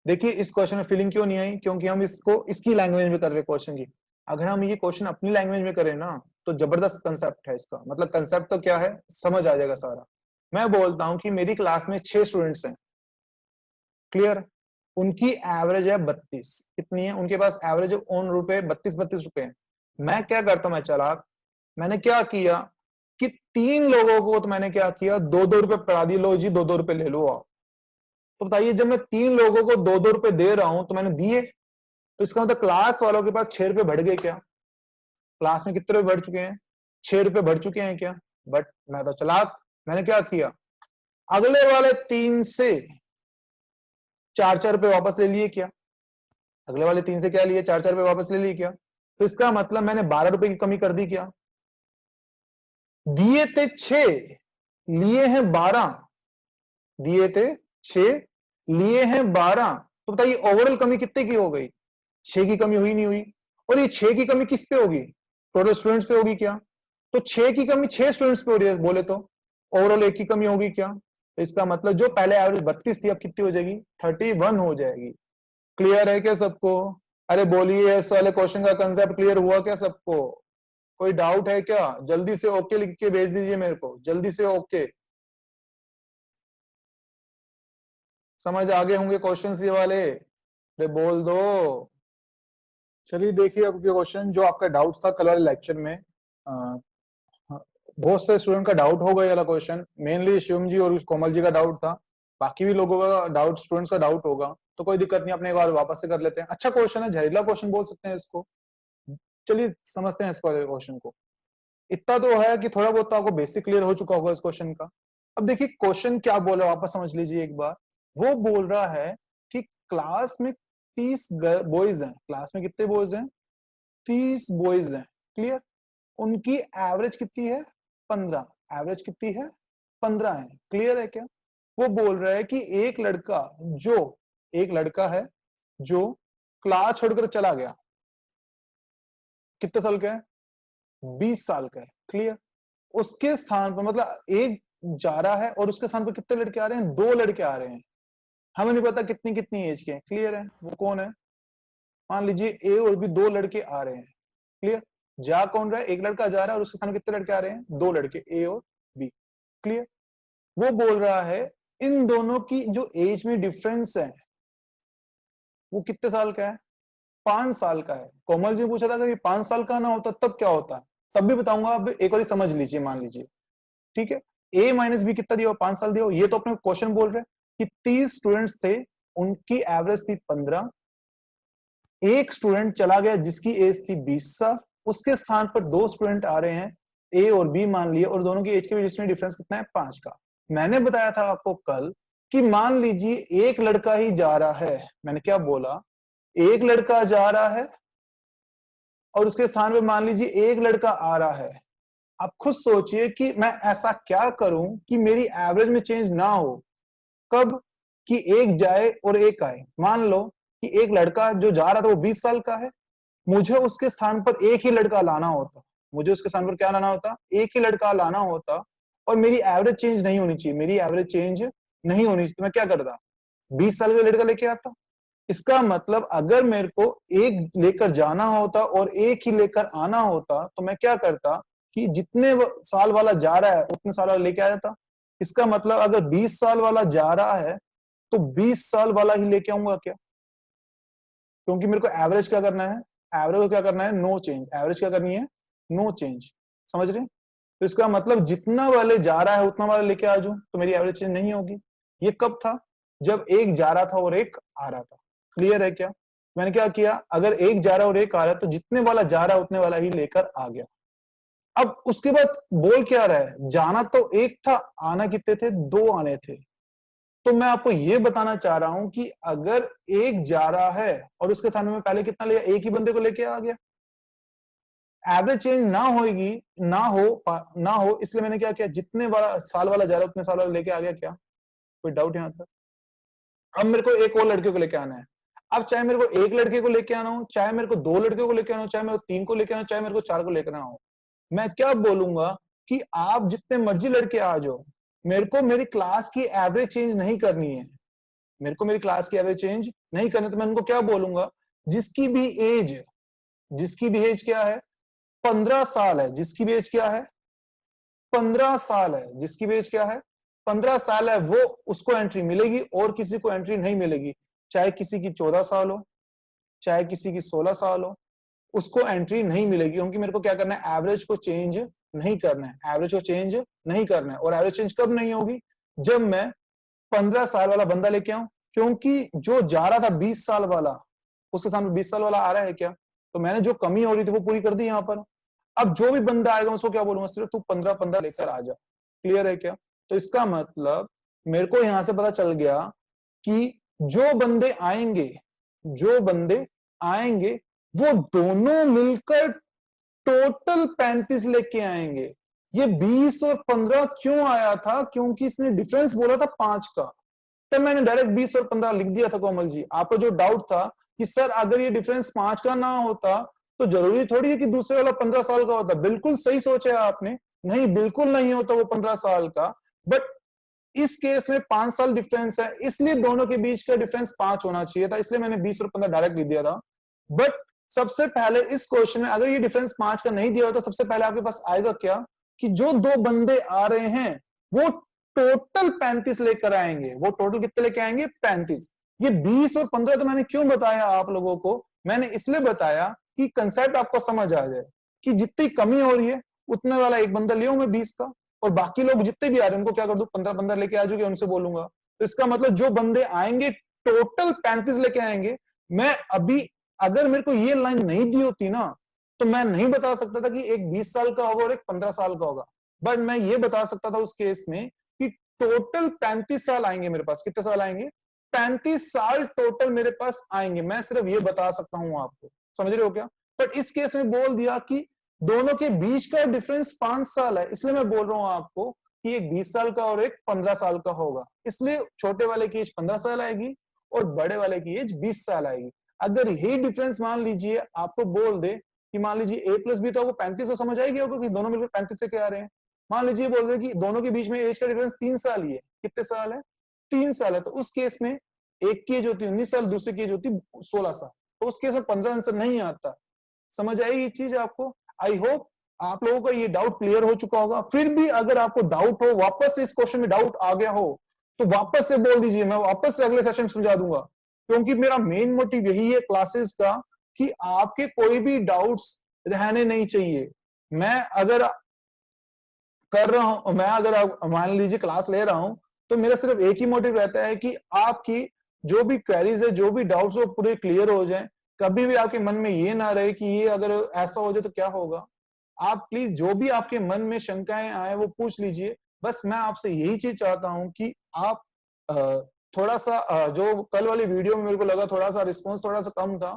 देखिए इस क्वेश्चन में फीलिंग क्यों नहीं आई, क्योंकि हम इसको इसकी लैंग्वेज में कर रहे हैं क्वेश्चन की। अगर हम ये क्वेश्चन अपनी लैंग्वेज में करें ना तो जबरदस्त कंसेप्ट है इसका, मतलब कंसेप्ट तो क्या है समझ आ जाएगा सारा। मैं बोलता हूं कि मेरी क्लास में 6 स्टूडेंट्स हैं, क्लियर, उनकी एवरेज है 32। कितनी है उनके पास एवरेज ऑन रुपए 32 रुपए हैं। मैं क्या करता हूं, मैं चालाक, मैंने क्या किया कि 3 लोगों को तो मैंने क्या किया 2-2 रुपए पढ़ा दिए, लो जी 2-2 रुपए ले लो आप। तो बताइए जब मैं 3 लोगों को 2-2 रुपए दे रहा हूं तो मैंने दिए, तो इसका मतलब क्लास वालों के पास 6 रुपए बढ़ गए क्या? क्लास में कितने रुपए बढ़ चुके हैं, 6 रुपए बढ़ चुके हैं क्या? बट मैं तो चालाक, मैंने क्या किया, अगले वाले 3 से 4-4 रुपए वापस ले लिए क्या? अगले वाले 3 से क्या लिए, 4-4 रुपए वापस ले लिए क्या? तो इसका मतलब मैंने 12 रुपए की कमी कर दी क्या? दिए थे 6, लिए हैं 12, दिए थे 6, लिए हैं 12। तो बताइए ओवरऑल कमी कितने की हो गई, 6 की कमी हुई नहीं हुई? और ये 6 की कमी किस पे होगी, टोटल स्टूडेंट्स पे होगी क्या? तो 6 की कमी 6 स्टूडेंट्स पे हो रही है बोले तो ओवरऑल 1 की कमी होगी क्या? तो इसका मतलब जो पहले एवरेज 32 थी अब कितनी हो जाएगी 31 हो जाएगी। क्लियर है क्या सबको? अरे बोलिए इस वाले क्वेश्चन का कंसेप्ट क्लियर हुआ क्या सबको? कोई डाउट है क्या? जल्दी से ओके लिख के भेज दीजिए मेरे को, जल्दी से ओके। समझ आगे होंगे क्वेश्चंस ये वाले? अरे बोल दो। चलिए देखिए अब क्वेश्चन जो आपका डाउट था कल वाले लेक्चर में, हाँ, बहुत से स्टूडेंट का डाउट होगा ये वाला क्वेश्चन, मेनली शिवम जी और कोमल जी का डाउट था, बाकी भी लोगों का डाउट, स्टूडेंट्स का डाउट होगा, तो कोई दिक्कत नहीं, अपने एक बार वापस से कर लेते हैं। अच्छा क्वेश्चन है, जहरीला क्वेश्चन बोल सकते हैं इसको। चलिए समझते हैं इस क्वेश्चन को। इतना तो है कि थोड़ा बहुत तो आपको बेसिक क्लियर हो चुका होगा इस क्वेश्चन का। अब देखिए क्वेश्चन क्या बोल रहा है वापस समझ लीजिए एक बार। वो बोल रहा है कि क्लास में 30 बॉयज हैं, क्लास में कितने बॉयज हैं 30 बॉयज हैं, क्लियर, उनकी एवरेज कितनी है 15, एवरेज कितनी है 15 है, क्लियर है क्या? वो बोल रहा है कि एक लड़का है जो क्लास छोड़कर चला गया, कितने साल का है 20 साल का है, क्लियर, उसके स्थान पर मतलब एक जा रहा है और उसके स्थान पर कितने लड़के आ रहे हैं 2 लड़के आ रहे हैं, हमें नहीं पता कितनी कितनी एज के हैं, क्लियर है, वो कौन है, मान लीजिए ए और बी 2 लड़के आ रहे हैं, क्लियर, जा कौन रहा है एक लड़का जा रहा है और उसके स्थान पर कितने लड़के आ रहे हैं 2 लड़के ए और बी, क्लियर। वो बोल रहा है इन दोनों की जो एज में डिफरेंस है वो कितने साल का है 5 साल का है। कोमल जी ने पूछा था अगर ये 5 साल का ना होता तब क्या होता, तब भी बताऊंगा, अब एक बार समझ लीजिए, मान लीजिए, ठीक है, ए माइनस बी कितना दिया 5 साल दिया, ये तो अपने क्वेश्चन बोल रहे हैं कि 30 स्टूडेंट्स थे, उनकी एवरेज थी 15, एक स्टूडेंट चला गया जिसकी एज थी 20 साल, उसके स्थान पर 2 स्टूडेंट आ रहे हैं ए और बी मान लिए, और दोनों की एज के बीच में डिफरेंस कितना है 5 का। मैंने बताया था आपको कल कि मान लीजिए एक लड़का ही जा रहा है, मैंने क्या बोला, एक लड़का जा रहा है और उसके स्थान पे मान लीजिए एक लड़का आ रहा है। आप खुद सोचिए कि मैं ऐसा क्या करूं कि मेरी एवरेज में चेंज ना हो, कब, कि एक जाए और एक आए। मान लो कि एक लड़का जो जा रहा था वो 20 साल का है, मुझे उसके स्थान पर एक ही लड़का लाना होता, मुझे उसके स्थान पर क्या लाना होता, एक ही लड़का लाना होता, और मेरी एवरेज चेंज नहीं होनी चाहिए, मेरी एवरेज चेंज नहीं होनी चाहिए, तो मैं क्या करता 20 साल का लड़का लेके आता। इसका मतलब अगर मेरे को एक लेकर जाना होता और एक ही लेकर आना होता तो मैं क्या करता कि जितने साल वाला जा रहा है उतने साल वाला लेके आ जाता। इसका मतलब अगर 20 साल वाला जा रहा है तो 20 साल वाला ही लेके आऊंगा क्या, क्योंकि मेरे को एवरेज क्या करना है, एवरेज को क्या करना है नो चेंज, एवरेज क्या करनी है नो चेंज, समझ रहे हैं? तो इसका मतलब जितना वाले जा रहा है उतना वाला लेके आ जाऊं तो मेरी एवरेज चेंज नहीं होगी। ये कब था, जब एक जा रहा था और एक आ रहा था, क्लियर है क्या? मैंने क्या किया, अगर एक जा रहा है और एक आ रहा है तो जितने वाला जा रहा है उतने वाला ही लेकर आ गया। अब उसके बाद बोल क्या रहा है, जाना तो एक था, आना कितने थे 2 आने थे। तो मैं आपको ये बताना चाह रहा हूं कि अगर एक जा रहा है और उसके थाने में पहले कितना लिया, एक ही बंदे को लेके आ गया, एवरेज चेंज ना हो, इसलिए मैंने क्या किया, जितने वाला साल वाला जा रहा है उतने साल वाला लेके आ गया। क्या कोई डाउट यहाँ तक? अब मेरे को एक और लड़के को लेके आना है। अब चाहे मेरे को एक लड़के को लेके आना हो, चाहे मेरे को दो लड़के को लेके आना हो, चाहे मेरे को तीन को लेके आना हो, चाहे मेरे को चार को लेके आना हो, मैं क्या बोलूंगा कि आप जितने मर्जी लड़के आ जाओ, मेरे को मेरी क्लास की एवरेज चेंज नहीं करनी है। मेरे को मेरी क्लास की एवरेज चेंज नहीं करनी, तो मैं उनको क्या बोलूंगा, जिसकी भी एज क्या है 15 साल है, जिसकी भी एज क्या है 15 साल है, जिसकी भी एज क्या है 15 साल है, वो उसको एंट्री मिलेगी और किसी को एंट्री नहीं मिलेगी। चाहे किसी की 14 साल हो, चाहे किसी की 16 साल हो, उसको एंट्री नहीं मिलेगी, क्योंकि मेरे को क्या करना है, एवरेज को चेंज नहीं करना है। एवरेज को चेंज नहीं करना है। और एवरेज चेंज कब नहीं होगी, जब मैं 15 साल वाला बंदा लेके आऊं, क्योंकि जो जा रहा था 20 साल वाला, उसके सामने 20 साल वाला आ रहा है क्या, तो मैंने जो कमी हो रही थी वो पूरी कर दी यहाँ पर। अब जो भी बंदा आएगा उसको क्या बोलूंगा, सिर्फ तू 15 लेकर आ जा। क्लियर है क्या? तो इसका मतलब मेरे को यहां से पता चल गया कि जो बंदे आएंगे वो दोनों मिलकर टोटल 35 लेके आएंगे। ये 20 और 15 क्यों आया था, क्योंकि इसने डिफरेंस बोला था 5 का, तब मैंने डायरेक्ट 20 और 15 लिख दिया था। कोमल जी, आपका जो डाउट था कि सर अगर ये डिफरेंस 5 का ना होता तो जरूरी थोड़ी है कि दूसरे वाला 15 साल का होता। बिल्कुल सही सोचा आपने, नहीं बिल्कुल नहीं होता वो 15 साल का, बट इस केस में 5 साल डिफरेंस है, इसलिए दोनों के बीच का डिफरेंस 5 होना चाहिए था, इसलिए मैंने 20 और 15 डायरेक्ट लिख दिया था। बट सबसे पहले इस क्वेश्चन में अगर ये डिफरेंस 5 का नहीं दिया होता, सबसे पहले आपके पास आएगा क्या, कि जो दो बंदे आ रहे हैं वो टोटल 35 लेकर आएंगे। वो टोटल कितने लेके आएंगे, 35। ये 20 और 15 तो मैंने क्यों बताया आप लोगों को, मैंने इसलिए बताया कि कंसेप्ट आपको समझ आ जाए कि जितनी कमी हो रही है उतने वाला एक बंदा ले मैं 20 का, और बाकी लोग जितने भी आ रहे हैं उनको क्या कर दूं, 15 लेके आ जाओगे, उनसे बोलूंगा। तो इसका मतलब जो बंदे आएंगे टोटल 35 लेके आएंगे। मैं अभी अगर मेरे को ये लाइन नहीं दी होती ना, तो मैं नहीं बता सकता था कि एक 20 साल का होगा और एक 15 साल का होगा, बट मैं ये बता सकता था उस केस में कि टोटल 35 साल आएंगे मेरे पास। कितने साल आएंगे, 35 साल टोटल मेरे पास आएंगे। मैं सिर्फ ये बता सकता हूं आपको, समझ रहे हो क्या? बट इस केस में बोल दिया कि दोनों के बीच का डिफरेंस 5 साल है, इसलिए मैं बोल रहा हूं आपको कि एक 20 साल का और एक 15 साल का होगा। इसलिए छोटे वाले की एज 15 साल आएगी और बड़े वाले की एज 20 साल आएगी। अगर यही डिफरेंस मान लीजिए आपको बोल दे कि मान लीजिए ए प्लस बी, तो आपको 35 तो समझ आएगी होगा कि दोनों मिलकर 35 से क्या आ रहे हैं। मान लीजिए बोल रहे कि दोनों के बीच में एज का डिफरेंस 3 साल ही है। कितने साल है, 3 साल है। तो उस केस में एक की एज होती है 19 साल, दूसरे की एज होती है 16 साल, तो उस केस में 15 आंसर नहीं आता। समझ आई ये चीज आपको? आई होप आप लोगों का ये डाउट क्लियर हो चुका होगा। फिर भी अगर आपको डाउट हो, वापस से इस क्वेश्चन में डाउट आ गया हो, तो वापस से बोल दीजिए, मैं वापस से अगले सेशन में समझा दूंगा। क्योंकि मेरा मेन मोटिव यही है क्लासेस का कि आपके कोई भी डाउट्स रहने नहीं चाहिए। मैं अगर कर रहा हूं, मैं अगर मान लीजिए क्लास ले रहा हूं, तो मेरा सिर्फ एक ही मोटिव रहता है कि आपकी जो भी क्वेरीज है, जो भी डाउट्स वो पूरे क्लियर हो जाएं। कभी भी आपके मन में ये ना रहे कि ये अगर ऐसा हो जाए तो क्या होगा। आप प्लीज जो भी आपके मन में शंकाएं आए वो पूछ लीजिए। बस मैं आपसे यही चीज चाहता हूं कि आप थोड़ा सा जो कल वाली वीडियो में मेरे को लगा थोड़ा सा रिस्पॉन्स थोड़ा सा कम था,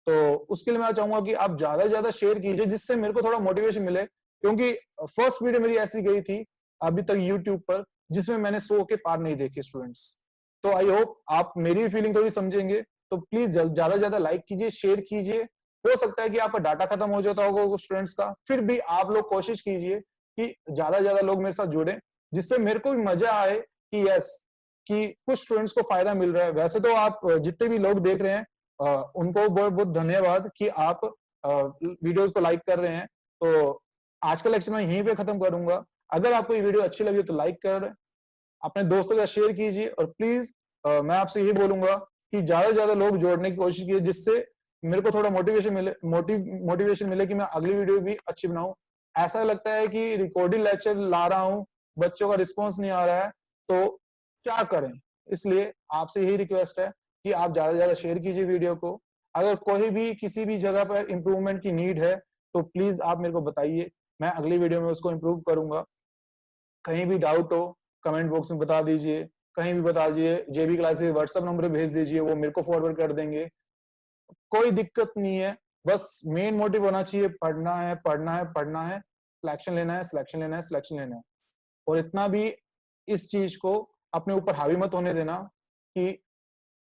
तो उसके लिए मैं चाहूंगा कि आप ज्यादा से ज्यादा शेयर कीजिए, जिससे मेरे को थोड़ा मोटिवेशन मिले। क्योंकि फर्स्ट वीडियो मेरी ऐसी गई थी अभी तक यूट्यूब पर, जिसमें मैंने 100 के पार नहीं देखे स्टूडेंट्स। तो आई होप आप मेरी फीलिंग थोड़ी समझेंगे। तो प्लीज ज्यादा से ज्यादा लाइक कीजिए, शेयर कीजिए। हो सकता है कि आपका डाटा खत्म हो जाता होगा स्टूडेंट्स का, फिर भी आप लोग कोशिश कीजिए कि ज्यादा से ज्यादा लोग मेरे साथ जुड़े, जिससे मेरे को भी मजा आए कि यस, कि कुछ स्टूडेंट्स को फायदा मिल रहा है। वैसे तो आप जितने भी लोग देख रहे हैं उनको बहुत बहुत धन्यवाद कि आप वीडियोस को लाइक कर रहे हैं। तो आज का लेक्चर मैं यहीं पे खत्म करूंगा। अगर आपको ये वीडियो अच्छी लगी तो लाइक कर, अपने दोस्तों के साथ शेयर कीजिए, और प्लीज मैं आपसे यही बोलूंगा कि ज्यादा से ज्यादा लोग जोड़ने की कोशिश कीजिए, जिससे मेरे को थोड़ा मोटिवेशन मिले कि मैं अगली वीडियो भी अच्छी बनाऊं। ऐसा लगता है कि रिकॉर्डिंग लेक्चर ला रहा हूं, बच्चों का रिस्पॉन्स नहीं आ रहा है, तो क्या करें। इसलिए आपसे यही रिक्वेस्ट है कि आप ज्यादा से ज्यादा शेयर कीजिए वीडियो को। अगर कोई भी किसी भी जगह पर इंप्रूवमेंट की नीड है तो प्लीज आप मेरे को बताइए, मैं अगली वीडियो में उसको इंप्रूव करूंगा। कहीं भी डाउट हो कमेंट बॉक्स में बता दीजिए, कहीं भी बता दीजिए। जेबी क्लासेस व्हाट्सएप नंबर पे भेज दीजिए, वो मेरे को फॉरवर्ड कर देंगे, कोई दिक्कत नहीं है। बस मेन मोटिव होना चाहिए, पढ़ना है, पढ़ना है, पढ़ना है, सिलेक्शन लेना है, सिलेक्शन लेना है, सिलेक्शन लेना है। और इतना भी इस चीज को अपने ऊपर हावी मत होने देना कि,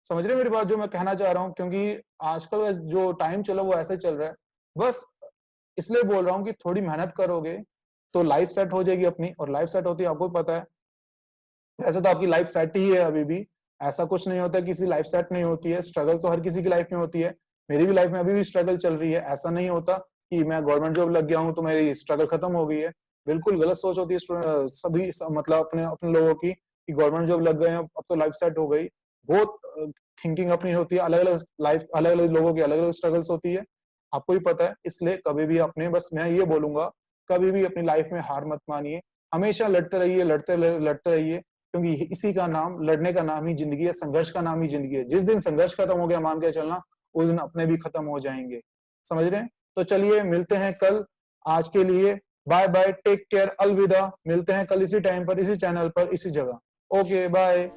समझ रहे हैं मेरी बात जो मैं कहना चाह रहा हूँ? क्योंकि आजकल का जो टाइम चला वो ऐसे चल रहा है। बस इसलिए बोल रहा हूँ कि थोड़ी मेहनत करोगे तो लाइफ सेट हो जाएगी अपनी, और लाइफ सेट होती है आपको भी पता है। वैसे तो आपकी लाइफ सेट ही है अभी भी, ऐसा कुछ नहीं होता किसी लाइफ सेट नहीं होती है, स्ट्रगल तो हर किसी की लाइफ में होती है। मेरी भी लाइफ में अभी भी स्ट्रगल चल रही है। ऐसा नहीं होता कि मैं गवर्नमेंट जॉब लग गया हूँ तो मेरी स्ट्रगल खत्म हो गई है। बिल्कुल गलत सोच होती है सभी मतलब अपने अपने लोगों की कि गवर्नमेंट जॉब लग गए हैं अब तो लाइफ सेट हो गई। बहुत थिंकिंग अपनी होती है, अलग अलग लाइफ, अलग अलग लोगों की अलग अलग स्ट्रगल्स होती है, आपको भी पता है। इसलिए कभी भी अपने, बस मैं ये बोलूंगा, कभी भी अपनी लाइफ में हार मत मानिए, हमेशा लड़ते रहिए, लड़ते रहिए, क्योंकि इसी का नाम, लड़ने का नाम ही जिंदगी है, संघर्ष का नाम ही जिंदगी है। जिस दिन संघर्ष खत्म हो गया मान के चलना, उस दिन अपने भी खत्म हो जाएंगे। समझ रहे हैं? तो चलिए मिलते हैं कल। आज के लिए बाय बाय, टेक केयर, अलविदा। मिलते हैं कल इसी टाइम पर, इसी चैनल पर, इसी जगह। Okay bye.